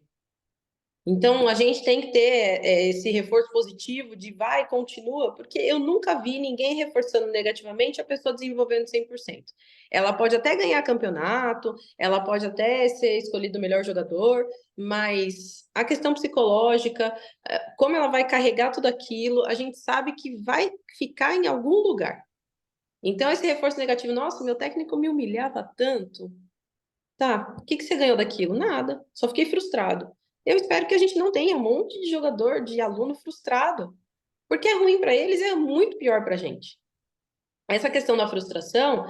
Então, a gente tem que ter esse reforço positivo de vai, continua, porque eu nunca vi ninguém reforçando negativamente a pessoa desenvolvendo 100%. Ela pode até ganhar campeonato, ela pode até ser escolhido o melhor jogador, mas a questão psicológica, como ela vai carregar tudo aquilo, a gente sabe que vai ficar em algum lugar. Então, esse reforço negativo, nossa, meu técnico me humilhava tanto, Tá, o que que você ganhou daquilo? Nada, só fiquei frustrado. Eu espero que a gente não tenha um monte de jogador, de aluno frustrado, porque é ruim para eles, é muito pior para a gente. Essa questão da frustração,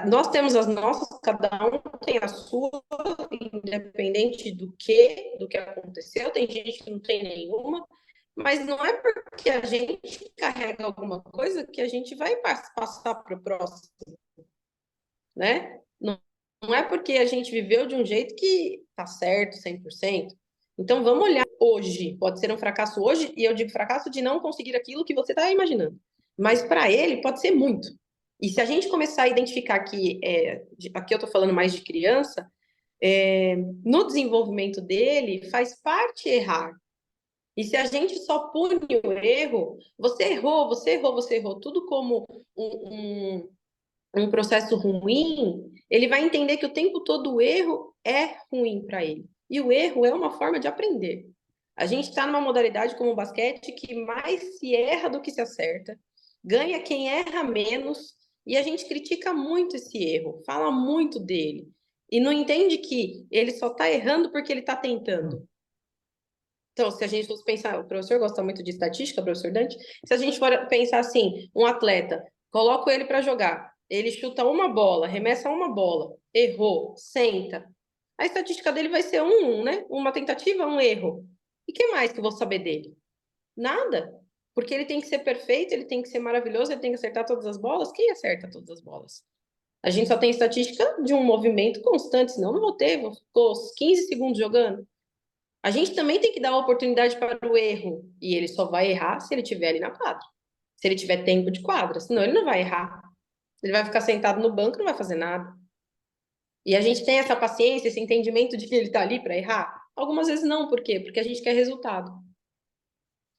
nós temos as nossas, cada um tem a sua, independente do que aconteceu, tem gente que não tem nenhuma, mas não é porque a gente carrega alguma coisa que a gente vai passar para o próximo, né? Não é porque a gente viveu de um jeito que tá certo 100%. Então vamos olhar hoje, pode ser um fracasso hoje, e eu digo fracasso de não conseguir aquilo que você está imaginando. Mas para ele pode ser muito. E se a gente começar a identificar que, aqui eu estou falando mais de criança, no desenvolvimimento dele faz parte errar. E se a gente só pune o erro, você errou, você errou, você errou, tudo como um processo ruim, ele vai entender que o tempo todo o erro é ruim para ele. E o erro é uma forma de aprender. A gente está numa modalidade como o basquete que mais se erra do que se acerta, ganha quem erra menos, e a gente critica muito esse erro, fala muito dele, e não entende que ele só está errando porque ele está tentando. Então, se a gente fosse pensar, o professor gosta muito de estatística, professor Dante, se a gente for pensar assim, um atleta, coloco ele para jogar, ele chuta uma bola, remessa uma bola, errou, senta. A estatística dele vai ser né? Uma tentativa, um erro. E que mais que eu vou saber dele? Nada. Porque ele tem que ser perfeito, ele tem que ser maravilhoso, ele tem que acertar todas as bolas. Quem acerta todas as bolas? A gente só tem estatística de um movimento constante, senão eu não vou ter, vou ficar 15 segundos jogando. A gente também tem que dar oportunidade para o erro. E ele só vai errar se ele estiver ali na quadra. Se ele tiver tempo de quadra. Senão ele não vai errar. Ele vai ficar sentado no banco e não vai fazer nada. E a gente tem essa paciência, esse entendimento de que ele está ali para errar? Algumas vezes não. Por quê? Porque a gente quer resultado.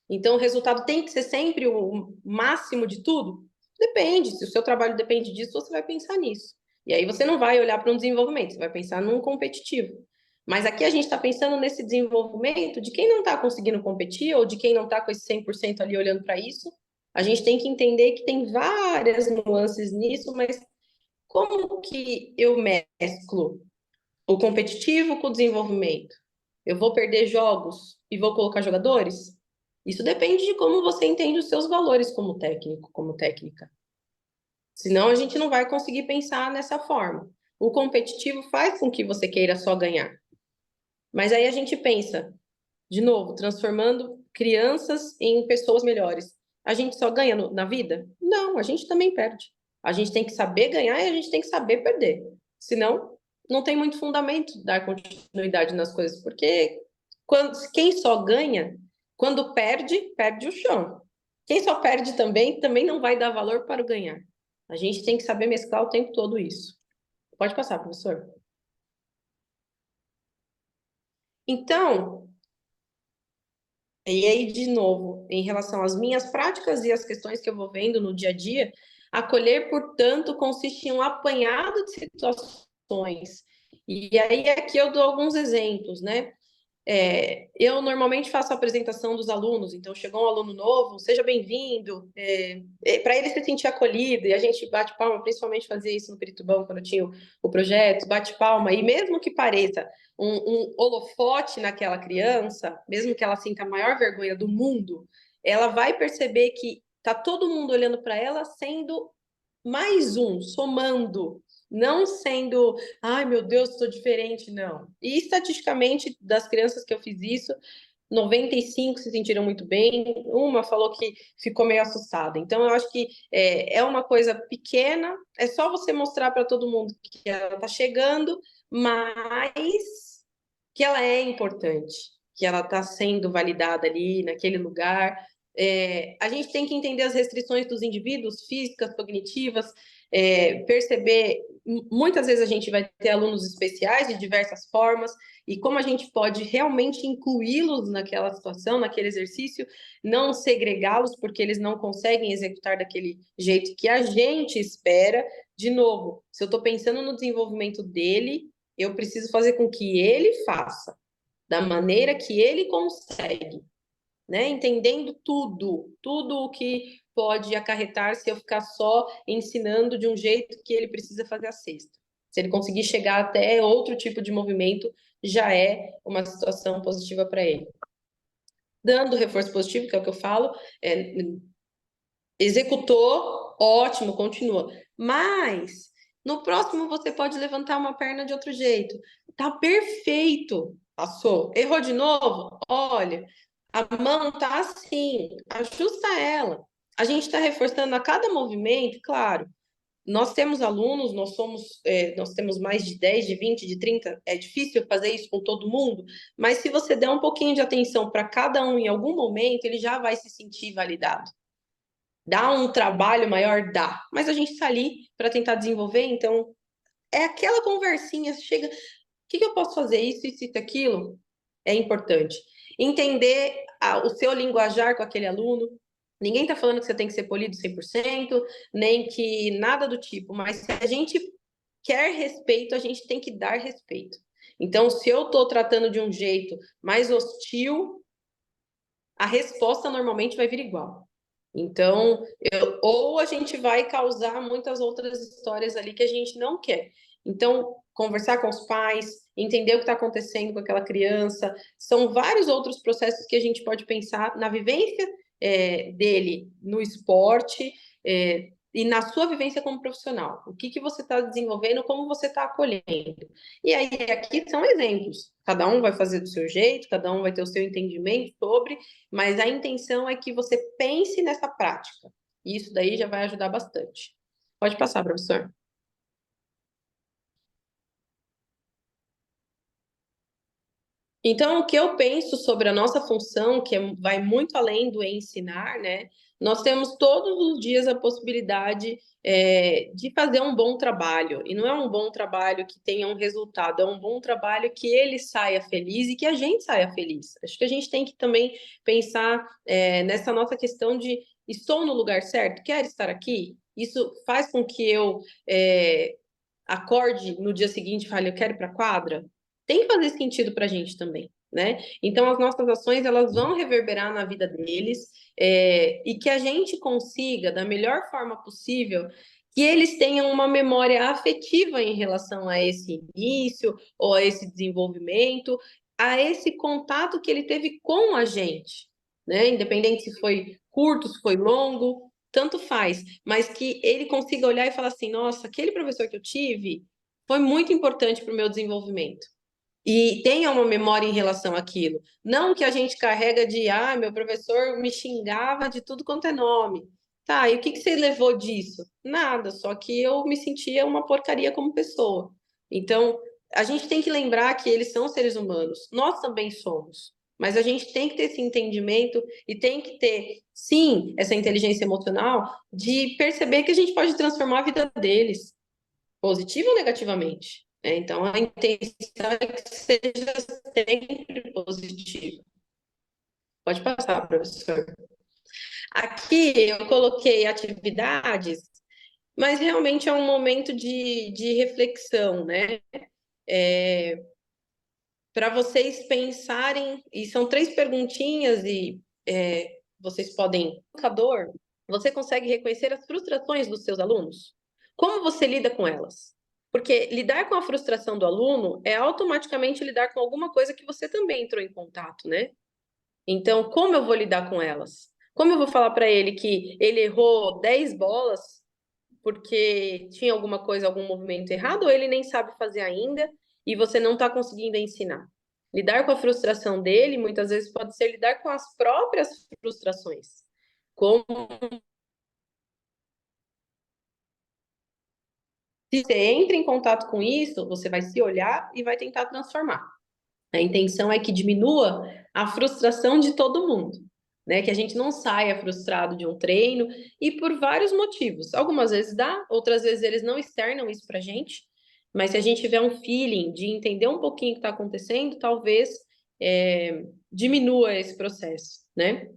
Então, o resultado tem que ser sempre o máximo de tudo? Depende. Se o seu trabalho depende disso, você vai pensar nisso. E aí você não vai olhar para um desenvolvimento, você vai pensar num competitivo. Mas aqui a gente está pensando nesse desenvolvimento de quem não está conseguindo competir ou de quem não está com esse 100% ali olhando para isso. A gente tem que entender que tem várias nuances nisso, mas como que eu mesclo o competitivo com o desenvolvimento? Eu vou perder jogos e vou colocar jogadores? Isso depende de como você entende os seus valores como técnico, como técnica. Senão a gente não vai conseguir pensar nessa forma. O competitivo faz com que você queira só ganhar. Mas aí a gente pensa, de novo, transformando crianças em pessoas melhores. A gente só ganha na vida? Não, a gente também perde. A gente tem que saber ganhar e a gente tem que saber perder. Senão, não tem muito fundamento dar continuidade nas coisas, porque quem só ganha, quando perde, perde o chão. Quem só perde também, também não vai dar valor para o ganhar. A gente tem que saber mesclar o tempo todo isso. Pode passar, professor. Então, e aí, de novo, em relação às minhas práticas e as questões que eu vou vendo no dia a dia, acolher, portanto, consiste em um apanhado de situações. E aí, aqui eu dou alguns exemplos, né? Eu normalmente faço a apresentação dos alunos, então chegou um aluno novo, seja bem-vindo, para ele se sentir acolhido, e a gente bate palma, principalmente fazia isso no Peritubão, quando eu tinha o projeto, bate palma, e mesmo que pareça um holofote naquela criança, mesmo que ela sinta a maior vergonha do mundo, ela vai perceber que tá todo mundo olhando para ela sendo mais um, somando, não sendo, ai meu Deus, estou diferente, não. E estatisticamente, das crianças que eu fiz isso, 95 se sentiram muito bem, uma falou que ficou meio assustada. Então, eu acho que é uma coisa pequena, é só você mostrar para todo mundo que ela está chegando, mas que ela é importante, que ela está sendo validada ali, naquele lugar. A gente tem que entender as restrições dos indivíduos, físicas, cognitivas, perceber. Muitas vezes a gente vai ter alunos especiais de diversas formas, e como a gente pode realmente incluí-los naquela situação, naquele exercício, não segregá-los porque eles não conseguem executar daquele jeito que a gente espera. De novo, se eu estou pensando no desenvolvimento dele, eu preciso fazer com que ele faça da maneira que ele consegue, né? Entendendo tudo o que pode acarretar se eu ficar só ensinando de um jeito que ele precisa fazer a cesta. Se ele conseguir chegar até outro tipo de movimento, já é uma situação positiva para ele. Dando reforço positivo, que é o que eu falo, executou, ótimo, continua. Mas no próximo você pode levantar uma perna de outro jeito. Tá perfeito. Passou. Errou de novo? Olha, a mão tá assim. Ajusta ela. A gente está reforçando a cada movimento, claro. Nós temos alunos, nós temos mais de 10, de 20, de 30. É difícil fazer isso com todo mundo, mas se você der um pouquinho de atenção para cada um em algum momento, ele já vai se sentir validado. Dá um trabalho maior? Dá. Mas a gente está ali para tentar desenvolver, então é aquela conversinha, chega, o que eu posso fazer? Isso, aquilo? É importante. Entender o seu linguajar com aquele aluno. Ninguém está falando que você tem que ser polido 100%, nem que nada do tipo, mas se a gente quer respeito, a gente tem que dar respeito. Então, se eu estou tratando de um jeito mais hostil, a resposta normalmente vai vir igual. Então, ou a gente vai causar muitas outras histórias ali que a gente não quer. Então, conversar com os pais, entender o que está acontecendo com aquela criança, são vários outros processos que a gente pode pensar na vivência dele no esporte e na sua vivência como profissional. O que você está desenvolvendo, como você está acolhendo. E aí, aqui são exemplos. Cada um vai fazer do seu jeito, cada um vai ter o seu entendimento sobre, mas a intenção é que você pense nessa prática. E isso daí já vai ajudar bastante. Pode passar, professor. Então, o que eu penso sobre a nossa função, que vai muito além do ensinar, né? Nós temos todos os dias a possibilidade de fazer um bom trabalho. E não é um bom trabalho que tenha um resultado, é um bom trabalho que ele saia feliz e que a gente saia feliz. Acho que a gente tem que também pensar nessa nossa questão de estou no lugar certo? Quero estar aqui? Isso faz com que eu acorde no dia seguinte e fale, eu quero ir para a quadra? Tem que fazer sentido para a gente também, né? Então, as nossas ações, elas vão reverberar na vida deles e que a gente consiga, da melhor forma possível, que eles tenham uma memória afetiva em relação a esse início ou a esse desenvolvimento, a esse contato que ele teve com a gente, né? Independente se foi curto, se foi longo, tanto faz, mas que ele consiga olhar e falar assim, nossa, aquele professor que eu tive foi muito importante para o meu desenvolvimento. E tenha uma memória em relação àquilo. Não que a gente carrega de, meu professor me xingava de tudo quanto é nome. Tá, e o que você levou disso? Nada, só que eu me sentia uma porcaria como pessoa. Então, a gente tem que lembrar que eles são seres humanos. Nós também somos. Mas a gente tem que ter esse entendimento e tem que ter, sim, essa inteligência emocional de perceber que a gente pode transformar a vida deles, positiva ou negativamente. Então, a intenção é que seja sempre positiva. Pode passar, professor. Aqui eu coloquei atividades, mas realmente é um momento de reflexão, né? Para vocês pensarem, e são 3 perguntinhas, e vocês podem. Educador, você consegue reconhecer as frustrações dos seus alunos? Como você lida com elas? Porque lidar com a frustração do aluno é automaticamente lidar com alguma coisa que você também entrou em contato, né? Então, como eu vou lidar com elas? Como eu vou falar para ele que ele errou 10 bolas porque tinha alguma coisa, algum movimento errado, ou ele nem sabe fazer ainda e você não está conseguindo ensinar? Lidar com a frustração dele, muitas vezes, pode ser lidar com as próprias frustrações. Como se você entra em contato com isso, você vai se olhar e vai tentar transformar. A intenção é que diminua a frustração de todo mundo, né? Que a gente não saia frustrado de um treino e por vários motivos. Algumas vezes dá, outras vezes eles não externam isso pra gente, mas se a gente tiver um feeling de entender um pouquinho o que está acontecendo, talvez diminua esse processo, né?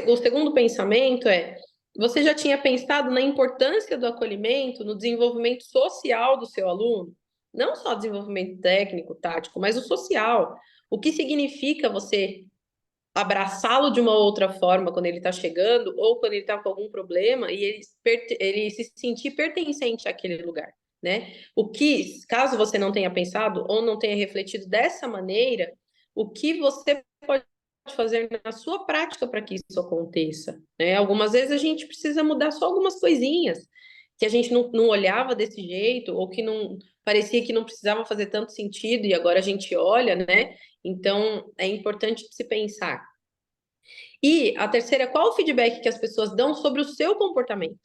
O segundo pensamento é: você já tinha pensado na importância do acolhimento no desenvolvimento social do seu aluno? Não só desenvolvimento técnico, tático, mas o social. O que significa você abraçá-lo de uma outra forma quando ele está chegando ou quando ele está com algum problema e ele se sentir pertencente àquele lugar? né? O que, caso você não tenha pensado ou não tenha refletido dessa maneira, o que você pode fazer na sua prática para que isso aconteça, né? Algumas vezes a gente precisa mudar só algumas coisinhas que a gente não olhava desse jeito ou que não parecia que não precisava fazer tanto sentido e agora a gente olha, né? Então é importante se pensar. E a terceira, qual o feedback que as pessoas dão sobre o seu comportamento?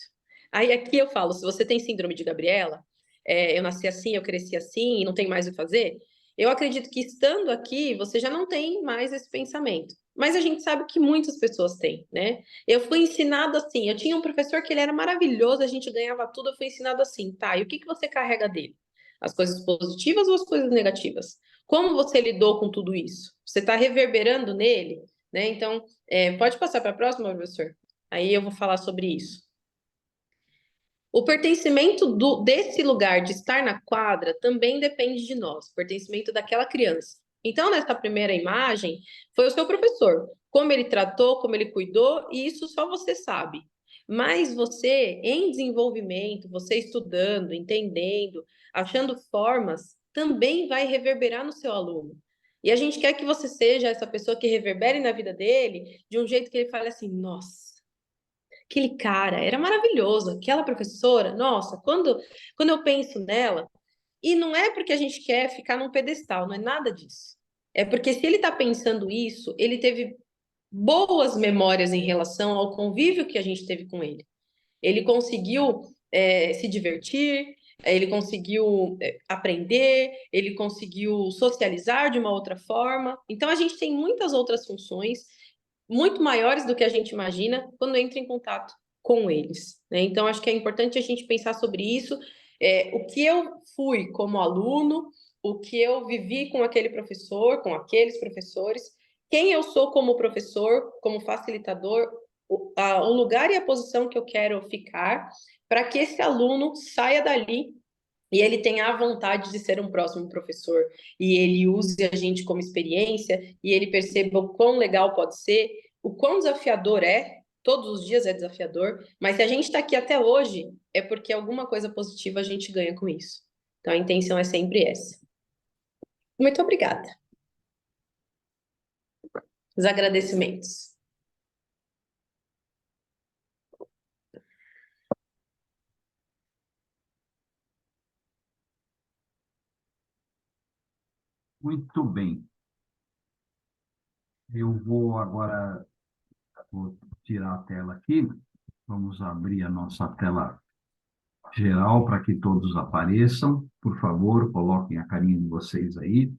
Aí aqui eu falo, se você tem síndrome de Gabriela, eu nasci assim, eu cresci assim e não tem mais o que fazer, eu acredito que estando aqui, você já não tem mais esse pensamento. Mas a gente sabe que muitas pessoas têm, né? Eu fui ensinado assim, eu tinha um professor que ele era maravilhoso, a gente ganhava tudo, eu fui ensinado assim, tá, e o que que você carrega dele? As coisas positivas ou as coisas negativas? Como você lidou com tudo isso? Você está reverberando nele, né? Então, pode passar para a próxima, professor? Aí eu vou falar sobre isso. O pertencimento desse lugar de estar na quadra também depende de nós, o pertencimento daquela criança. Então, nessa primeira imagem, foi o seu professor, como ele tratou, como ele cuidou, e isso só você sabe. Mas você, em desenvolvimento, você estudando, entendendo, achando formas, também vai reverberar no seu aluno. E a gente quer que você seja essa pessoa que reverbere na vida dele de um jeito que ele fale assim: nossa, aquele cara era maravilhoso, aquela professora, nossa, quando eu penso nela, e não é porque a gente quer ficar num pedestal, não é nada disso. É porque se ele está pensando isso, ele teve boas memórias em relação ao convívio que a gente teve com ele. Ele conseguiu se divertir, ele conseguiu aprender, ele conseguiu socializar de uma outra forma. Então, a gente tem muitas outras funções muito maiores do que a gente imagina quando entra em contato com eles, né? Então, acho que é importante a gente pensar sobre isso. O que eu fui como aluno, o que eu vivi com aquele professor, com aqueles professores, quem eu sou como professor, como facilitador, o lugar e a posição que eu quero ficar para que esse aluno saia dali e ele tenha a vontade de ser um próximo professor e ele use a gente como experiência e ele perceba o quão legal pode ser, o quão desafiador é, todos os dias é desafiador, mas se a gente está aqui até hoje, é porque alguma coisa positiva a gente ganha com isso. Então a intenção é sempre essa. Muito obrigada. Os agradecimentos. Muito bem. Eu vou agora tirar a tela aqui. Vamos abrir a nossa tela geral para que todos apareçam. Por favor, coloquem a carinha de vocês aí.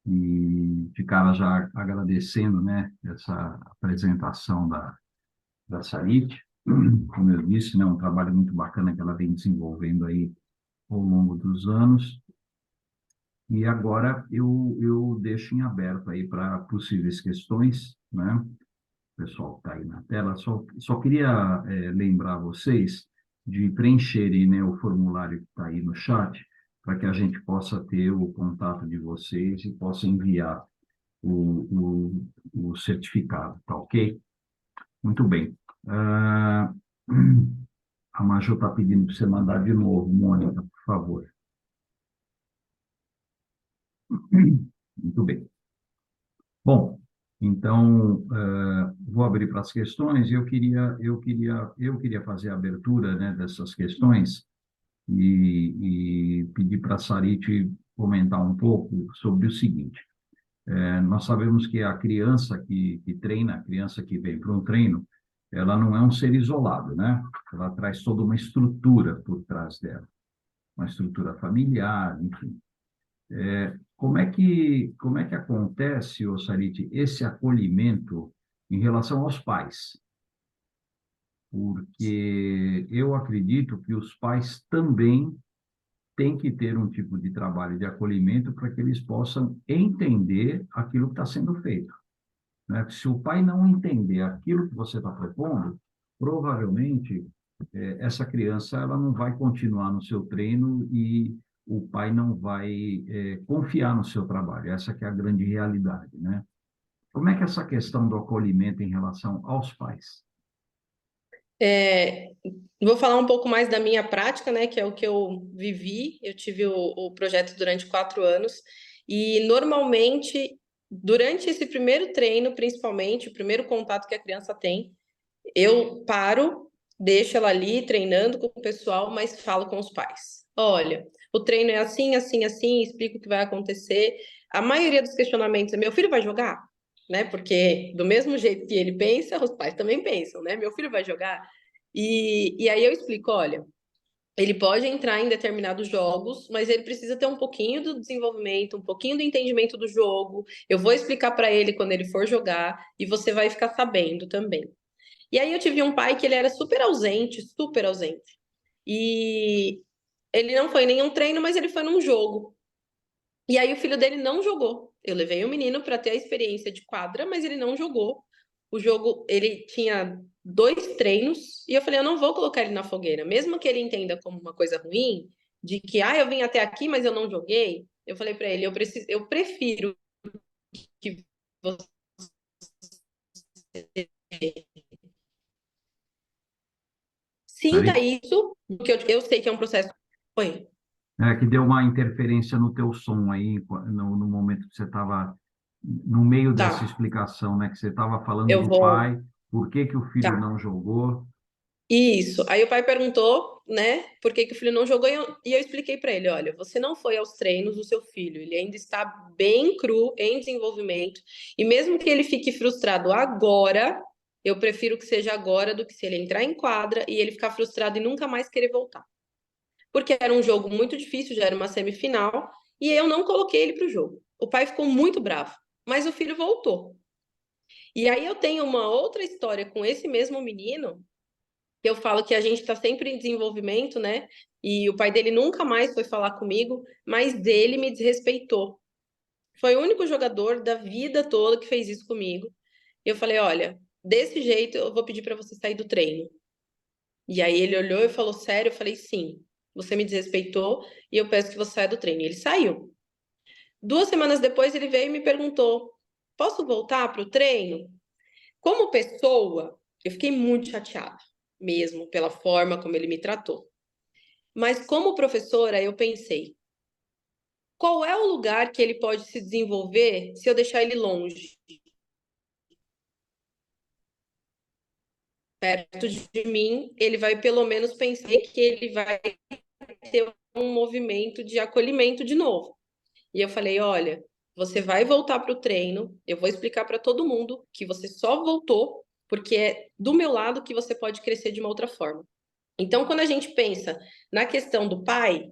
E de cara já agradecendo, né, essa apresentação da Sarit. Como eu disse, né, um trabalho muito bacana que ela vem desenvolvendo aí ao longo dos anos. E agora eu deixo em aberto aí para possíveis questões, né? O pessoal que está aí na tela. Só queria lembrar vocês de preencherem, né, o formulário que está aí no chat, para que a gente possa ter o contato de vocês e possa enviar o certificado, tá ok? Muito bem. A Maju está pedindo para você mandar de novo, Mônica, por favor. Muito bem. Bom, então, vou abrir para as questões e eu queria fazer a abertura, né, dessas questões e pedir para a Sarite comentar um pouco sobre o seguinte. Nós sabemos que a criança que treina, a criança que vem para um treino, ela não é um ser isolado, né? Ela traz toda uma estrutura por trás dela, uma estrutura familiar, enfim. Como é que acontece, ô Sarite, esse acolhimento em relação aos pais? Porque eu acredito que os pais também têm que ter um tipo de trabalho de acolhimento para que eles possam entender aquilo que está sendo feito, né? Se o pai não entender aquilo que você está propondo, provavelmente essa criança ela não vai continuar no seu treino e o pai não vai confiar no seu trabalho. Essa que é a grande realidade, né? Como é que é essa questão do acolhimento em relação aos pais? É, Vou falar um pouco mais da minha prática, né, que é o que eu vivi. Eu tive o projeto durante 4 anos e normalmente durante esse primeiro treino, principalmente o primeiro contato que a criança tem, eu paro, deixo ela ali treinando com o pessoal, mas falo com os pais. Olha, o treino é assim, assim, assim, explico o que vai acontecer. A maioria dos questionamentos é: meu filho vai jogar? Né? Porque do mesmo jeito que ele pensa, os pais também pensam, né? Meu filho vai jogar? E aí eu explico: olha, ele pode entrar em determinados jogos, mas ele precisa ter um pouquinho do desenvolvimento, um pouquinho do entendimento do jogo. Eu vou explicar para ele quando ele for jogar e você vai ficar sabendo também. E aí eu tive um pai que ele era super ausente, super ausente. E ele não foi em nenhum treino, mas ele foi num jogo. E aí o filho dele não jogou. Eu levei o menino para ter a experiência de quadra, mas ele não jogou. O jogo, ele tinha 2 treinos e eu falei: eu não vou colocar ele na fogueira, mesmo que ele entenda como uma coisa ruim, de que eu vim até aqui, mas eu não joguei. Eu falei para ele: eu prefiro que você sinta Sarit? isso, porque eu sei que é um processo. Oi, É, que deu uma interferência no teu som aí, no momento que você estava no meio dessa tá. explicação, né? Que você estava falando Eu do vou. pai, por que que o filho Tá. não jogou. Isso. Aí o pai perguntou, né, por que que o filho não jogou e eu expliquei para ele: olha, você não foi aos treinos do seu filho, ele ainda está bem cru, em desenvolvimento, e mesmo que ele fique frustrado agora, eu prefiro que seja agora do que se ele entrar em quadra e ele ficar frustrado e nunca mais querer voltar. Porque era um jogo muito difícil, já era uma semifinal, e eu não coloquei ele para o jogo. O pai ficou muito bravo, mas o filho voltou. E aí eu tenho uma outra história com esse mesmo menino, que eu falo que a gente está sempre em desenvolvimento, né? E o pai dele nunca mais foi falar comigo, mas dele me desrespeitou. Foi o único jogador da vida toda que fez isso comigo. E eu falei: olha, desse jeito eu vou pedir para você sair do treino. E aí ele olhou e falou: sério? Eu falei: sim. Você me desrespeitou e eu peço que você saia do treino. E ele saiu. 2 semanas depois ele veio e me perguntou: posso voltar para o treino? Como pessoa, eu fiquei muito chateada, mesmo pela forma como ele me tratou. Mas como professora, eu pensei: qual é o lugar que ele pode se desenvolver se eu deixar ele longe, perto de mim? Ele vai pelo menos pensar que ele vai ter um movimento de acolhimento de novo. E eu falei: olha, você vai voltar para o treino, eu vou explicar para todo mundo que você só voltou porque é do meu lado que você pode crescer de uma outra forma. Então, quando a gente pensa na questão do pai,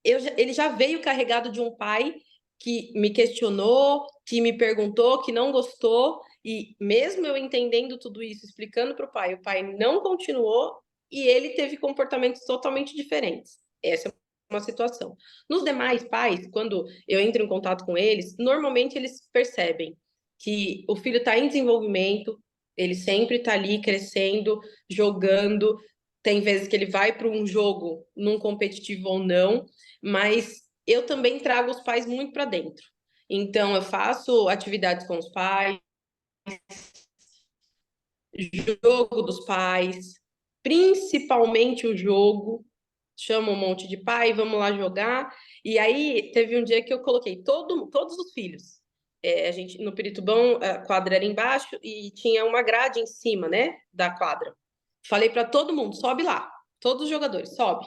ele já veio carregado de um pai que me questionou, que me perguntou, que não gostou, e mesmo eu entendendo tudo isso, explicando para o pai não continuou e ele teve comportamentos totalmente diferentes. Essa é uma situação. Nos demais pais, quando eu entro em contato com eles, normalmente eles percebem que o filho está em desenvolvimento, ele sempre está ali crescendo, jogando. Tem vezes que ele vai para um jogo, num competitivo ou não, mas eu também trago os pais muito para dentro. Então, eu faço atividades com os pais, jogo dos pais, principalmente o jogo. Chamo um monte de pai, vamos lá jogar. E aí, teve um dia que eu coloquei todos os filhos. A gente, no Piritubão, a quadra era embaixo e tinha uma grade em cima, né, da quadra. Falei para todo mundo: sobe lá, todos os jogadores, sobe.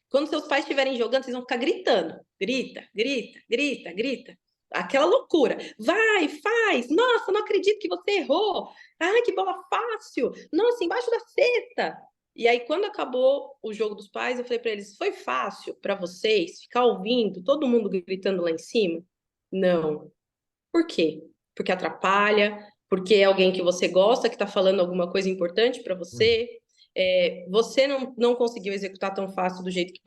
Quando seus pais estiverem jogando, vocês vão ficar gritando. Grita, grita, grita, grita. Aquela loucura. Vai, faz. Nossa, não acredito que você errou. Ai, que bola fácil. Nossa, embaixo da cesta. E aí, quando acabou o jogo dos pais, eu falei para eles: foi fácil para vocês ficar ouvindo todo mundo gritando lá em cima? Não. Por quê? Porque atrapalha, porque é alguém que você gosta, que está falando alguma coisa importante para você. Você não conseguiu executar tão fácil do jeito que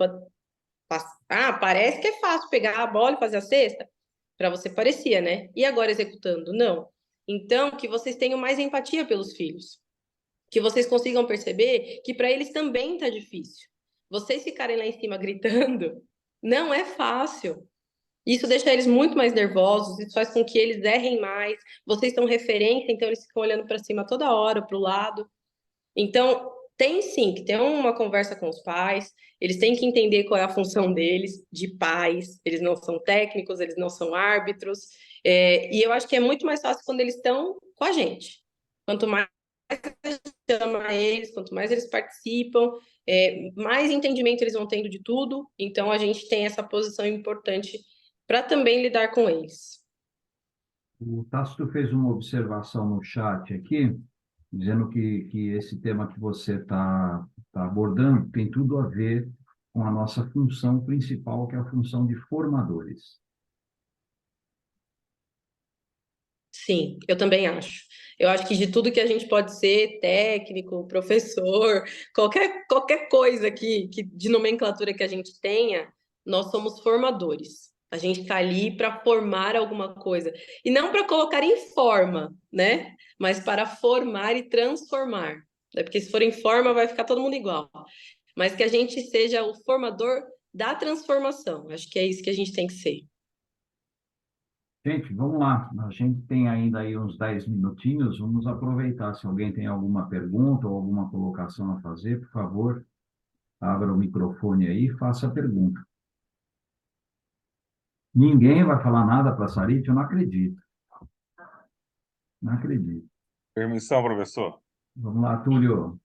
parece que é fácil pegar a bola e fazer a cesta. Para você parecia, né? E agora executando? Não. Então, que vocês tenham mais empatia pelos filhos, que vocês consigam perceber que para eles também tá difícil. Vocês ficarem lá em cima gritando não é fácil. Isso deixa eles muito mais nervosos, isso faz com que eles errem mais. Vocês são referência, então eles ficam olhando para cima toda hora, para o lado. Então, Tem sim que ter uma conversa com os pais, eles têm que entender qual é a função deles, de pais, eles não são técnicos, eles não são árbitros, e eu acho que é muito mais fácil quando eles estão com a gente. Quanto mais chama eles, quanto mais eles participam, mais entendimento eles vão tendo de tudo, então a gente tem essa posição importante para também lidar com eles. O Tácito fez uma observação no chat aqui, dizendo que esse tema que você tá abordando tem tudo a ver com a nossa função principal, que é a função de formadores. Sim, eu também acho. Eu acho que de tudo que a gente pode ser, técnico, professor, qualquer coisa que de nomenclatura que a gente tenha, nós somos formadores. A gente está ali para formar alguma coisa. E não para colocar em forma, né? Mas para formar e transformar. Né? Porque se for em forma, vai ficar todo mundo igual. Mas que a gente seja o formador da transformação. Acho que é isso que a gente tem que ser. Gente, vamos lá. A gente tem ainda aí uns 10 minutinhos. Vamos aproveitar. Se alguém tem alguma pergunta ou alguma colocação a fazer, por favor, abra o microfone aí e faça a pergunta. Ninguém vai falar nada para a Sarita? Eu não acredito. Não acredito. Permissão, professor? Vamos lá, Túlio.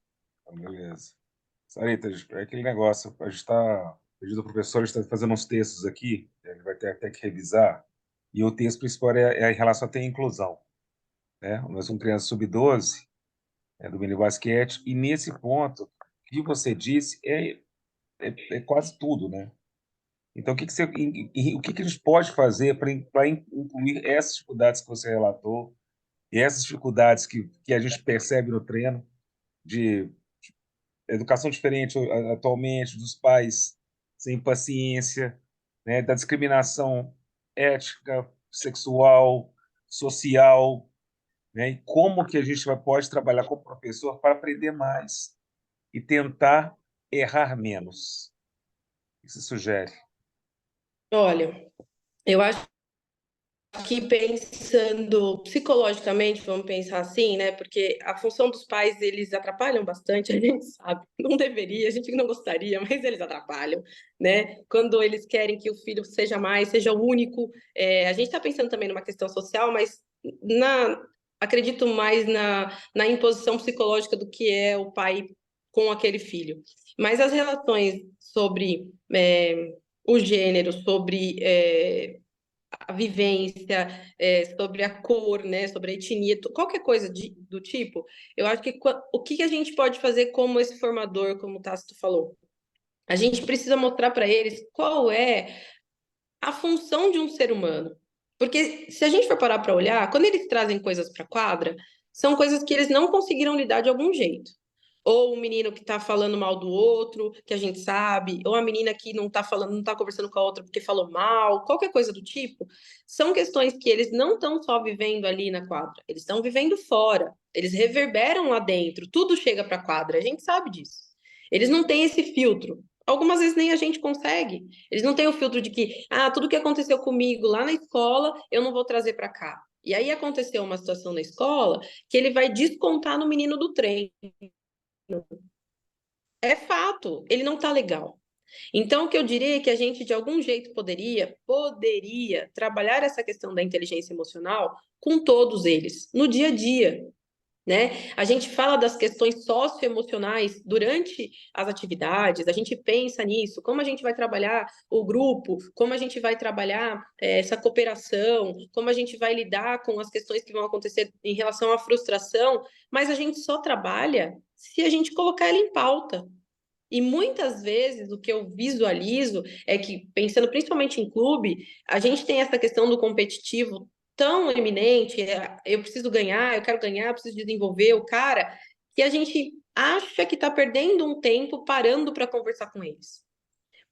Beleza. Sarita, é aquele negócio, a gente está, pedindo ao professor, a gente está fazendo uns textos aqui, ele vai ter até que revisar, e o texto principal é em relação até à inclusão, né? Nós somos crianças sub-12, do mini basquete, e nesse ponto, o que você disse é quase tudo, né? Então, o que a gente pode fazer para incluir essas dificuldades que você relatou, e essas dificuldades que a gente percebe no treino, de educação diferente atualmente, dos pais sem paciência, né, da discriminação ética, sexual, social, né, e como que a gente pode trabalhar como professor para aprender mais e tentar errar menos. O que você sugere? Olha, eu acho que pensando psicologicamente, vamos pensar assim, né? Porque a função dos pais, eles atrapalham bastante, a gente sabe. Não deveria, a gente não gostaria, mas eles atrapalham, né? Quando eles querem que o filho seja mais, seja o único. A gente está pensando também numa questão social, mas acredito mais na imposição psicológica do que é o pai com aquele filho. Mas as relações sobre o gênero, sobre a vivência, sobre a cor, né, sobre a etnia, qualquer coisa do tipo, eu acho que o que a gente pode fazer como esse formador, como o Tácito falou? A gente precisa mostrar para eles qual é a função de um ser humano. Porque se a gente for parar para olhar, quando eles trazem coisas para a quadra, são coisas que eles não conseguiram lidar de algum jeito. Ou um menino que está falando mal do outro, que a gente sabe, ou a menina que não está falando, não está conversando com a outra porque falou mal, qualquer coisa do tipo, são questões que eles não estão só vivendo ali na quadra, eles estão vivendo fora, eles reverberam lá dentro, tudo chega para a quadra, a gente sabe disso. Eles não têm esse filtro. Algumas vezes nem a gente consegue. Eles não têm o filtro de que, tudo que aconteceu comigo lá na escola, eu não vou trazer para cá. E aí aconteceu uma situação na escola que ele vai descontar no menino do trem. É fato, ele não tá legal. Então, o que eu diria é que a gente, de algum jeito, poderia trabalhar essa questão da inteligência emocional com todos eles, no dia a dia, né? A gente fala das questões socioemocionais durante as atividades, a gente pensa nisso, como a gente vai trabalhar o grupo, como a gente vai trabalhar essa cooperação, como a gente vai lidar com as questões que vão acontecer em relação à frustração, mas a gente só trabalha se a gente colocar ela em pauta. E muitas vezes o que eu visualizo é que, pensando principalmente em clube, a gente tem essa questão do competitivo tão eminente, eu preciso ganhar, eu quero ganhar, eu preciso desenvolver o cara, que a gente acha que está perdendo um tempo parando para conversar com eles,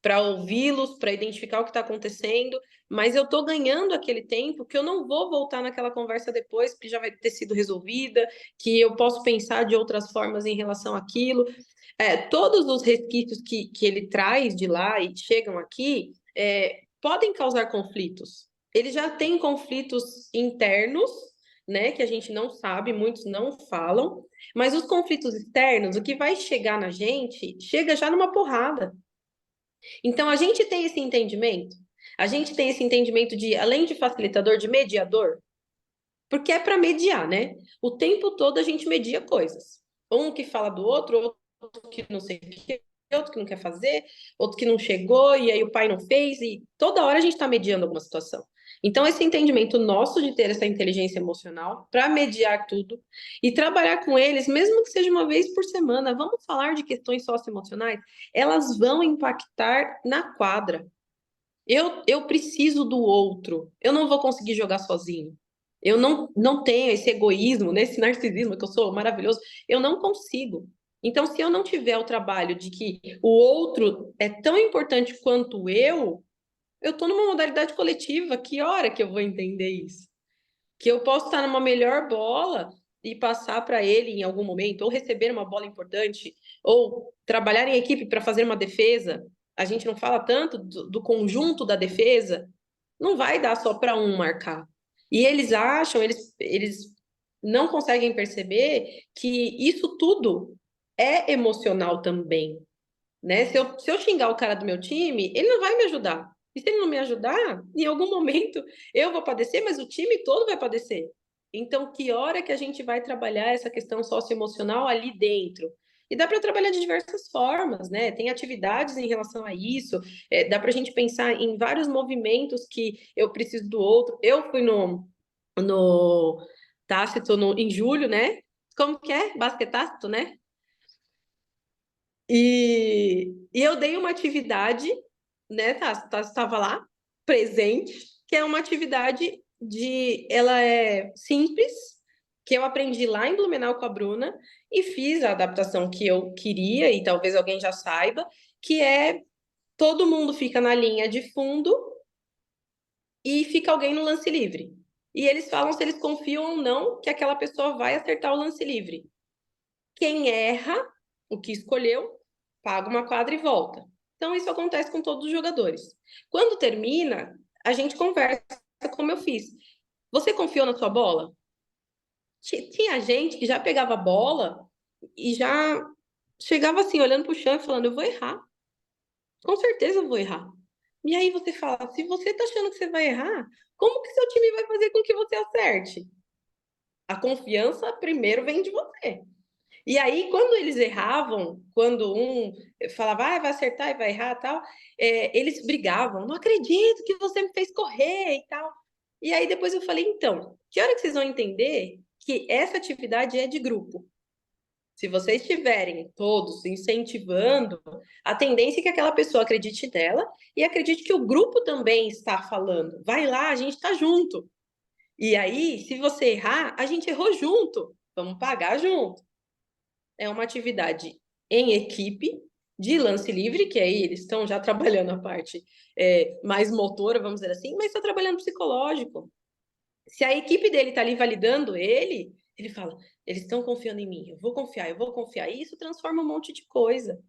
para ouvi-los, para identificar o que está acontecendo, mas eu estou ganhando aquele tempo que eu não vou voltar naquela conversa depois, que já vai ter sido resolvida, que eu posso pensar de outras formas em relação àquilo. Todos os resquícios que ele traz de lá e chegam aqui podem causar conflitos. Ele já tem conflitos internos né, que a gente não sabe, muitos não falam, mas os conflitos externos, o que vai chegar na gente, chega já numa porrada. Então, a gente tem esse entendimento de, além de facilitador, de mediador, porque é para mediar, né? O tempo todo a gente media coisas. Um que fala do outro que não sei o que, outro que não quer fazer, outro que não chegou, e aí o pai não fez, e toda hora a gente está mediando alguma situação. Então, esse entendimento nosso de ter essa inteligência emocional para mediar tudo e trabalhar com eles, mesmo que seja uma vez por semana, vamos falar de questões socioemocionais, elas vão impactar na quadra. Eu preciso do outro, eu não vou conseguir jogar sozinho. Eu não tenho esse egoísmo, né, esse narcisismo que eu sou maravilhoso, eu não consigo. Então, se eu não tiver o trabalho de que o outro é tão importante quanto eu estou numa modalidade coletiva, que hora que eu vou entender isso? Que eu posso estar numa melhor bola e passar para ele em algum momento, ou receber uma bola importante, ou trabalhar em equipe para fazer uma defesa. A gente não fala tanto do conjunto da defesa, não vai dar só para um marcar. E eles acham, eles não conseguem perceber que isso tudo é emocional também, né? Se eu xingar o cara do meu time, ele não vai me ajudar. E se ele não me ajudar, em algum momento eu vou padecer, mas o time todo vai padecer. Então, que hora que a gente vai trabalhar essa questão socioemocional ali dentro? E dá para trabalhar de diversas formas, né? Tem atividades em relação a isso, dá para a gente pensar em vários movimentos que eu preciso do outro. Eu fui no Tácito em julho, né? Como que é? Basquetácito, né? E eu dei uma atividade, né? Estava lá, presente, que é uma atividade ela é simples, que eu aprendi lá em Blumenau com a Bruna, e fiz a adaptação que eu queria, e talvez alguém já saiba, que é todo mundo fica na linha de fundo e fica alguém no lance livre. E eles falam se eles confiam ou não que aquela pessoa vai acertar o lance livre. Quem erra o que escolheu, paga uma quadra e volta. Então, isso acontece com todos os jogadores. Quando termina, a gente conversa como eu fiz. Você confiou na sua bola? Tinha gente que já pegava a bola e já chegava assim, olhando para o chão e falando: eu vou errar. Com certeza eu vou errar. E aí você fala: se você está achando que você vai errar, como que seu time vai fazer com que você acerte? A confiança primeiro vem de você. E aí, quando eles erravam, quando um falava, vai acertar e vai errar tal, eles brigavam, não acredito que você me fez correr e tal. E aí depois eu falei, então, que hora que vocês vão entender que essa atividade é de grupo? Se vocês estiverem todos incentivando, a tendência é que aquela pessoa acredite nela e acredite que o grupo também está falando. Vai lá, a gente está junto. E aí, se você errar, a gente errou junto. Vamos pagar junto. É uma atividade em equipe, de lance livre, que aí eles estão já trabalhando a parte mais motora, vamos dizer assim, mas está trabalhando psicológico. Se a equipe dele está ali validando ele fala, eles estão confiando em mim, eu vou confiar, e isso transforma um monte de coisa.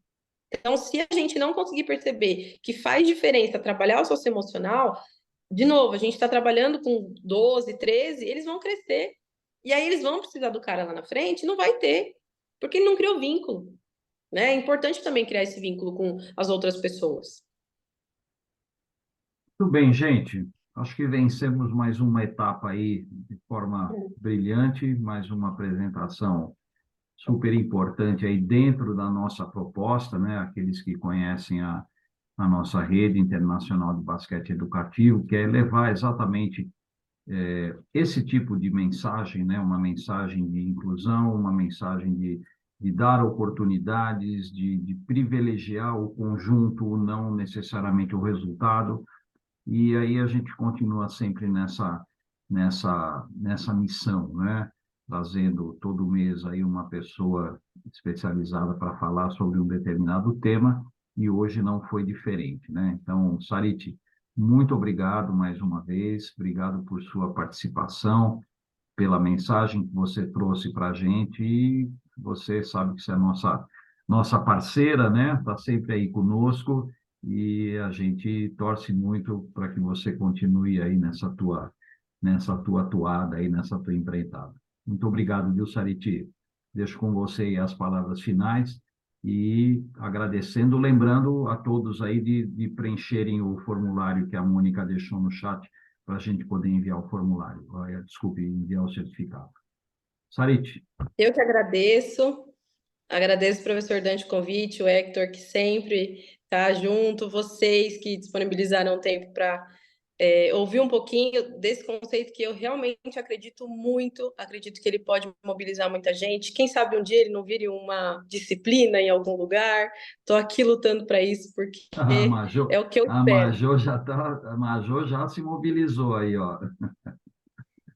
Então, se a gente não conseguir perceber que faz diferença trabalhar o socioemocional, de novo, a gente está trabalhando com 12, 13, eles vão crescer. E aí eles vão precisar do cara lá na frente, não vai ter, porque ele não criou vínculo, né? É importante também criar esse vínculo com as outras pessoas. Tudo bem, gente. Acho que vencemos mais uma etapa aí de forma brilhante, mais uma apresentação super importante aí dentro da nossa proposta, né? Aqueles que conhecem a nossa rede internacional de basquete educativo, que é levar exatamente esse tipo de mensagem, né? Uma mensagem de inclusão, uma mensagem de dar oportunidades, de privilegiar o conjunto, não necessariamente o resultado. E aí a gente continua sempre nessa missão, né? Trazendo todo mês aí uma pessoa especializada para falar sobre um determinado tema, e hoje não foi diferente, né? Então, Sariti, muito obrigado mais uma vez, obrigado por sua participação, pela mensagem que você trouxe para a gente, e você sabe que você é nossa parceira, né? Está sempre aí conosco, e a gente torce muito para que você continue aí nessa tua atuada aí, nessa tua empreitada. Muito obrigado, viu, Sariti? Deixo com você aí as palavras finais e agradecendo, lembrando a todos aí de preencherem o formulário que a Mônica deixou no chat para a gente poder enviar o formulário, desculpe, enviar o certificado. Sariti. Eu que agradeço. Agradeço o professor Dante o convite, o Hector, que sempre está junto, vocês que disponibilizaram tempo para ouvir um pouquinho desse conceito que eu realmente acredito muito, acredito que ele pode mobilizar muita gente. Quem sabe um dia ele não vire uma disciplina em algum lugar. Estou aqui lutando para isso, porque é o que eu espero. A Major já se mobilizou aí, ó.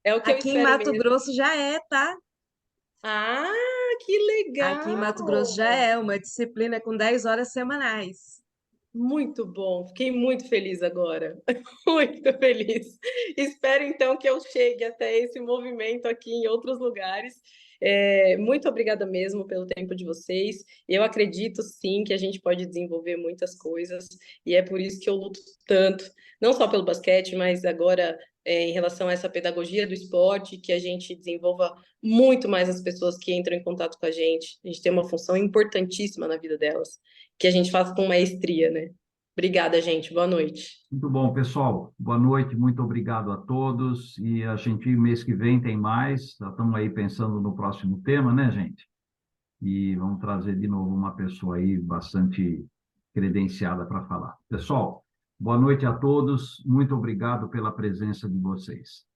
É o que eu Aqui em espero Mato mesmo. Grosso já é, tá? Ah, que legal! Aqui em Mato Grosso já é uma disciplina com 10 horas semanais. Muito bom, fiquei muito feliz agora, muito feliz. Espero então que eu chegue até esse movimento aqui em outros lugares. Muito obrigada mesmo pelo tempo de vocês. Eu acredito sim que a gente pode desenvolver muitas coisas e é por isso que eu luto tanto, não só pelo basquete, mas agora em relação a essa pedagogia do esporte, que a gente desenvolva muito mais as pessoas que entram em contato com a gente. A gente tem uma função importantíssima na vida delas, que a gente faça com maestria, né? Obrigada, gente. Boa noite. Muito bom, pessoal. Boa noite, muito obrigado a todos. E a gente, mês que vem, tem mais. Já estamos aí pensando no próximo tema, né, gente? E vamos trazer de novo uma pessoa aí bastante credenciada para falar. Pessoal, boa noite a todos. Muito obrigado pela presença de vocês.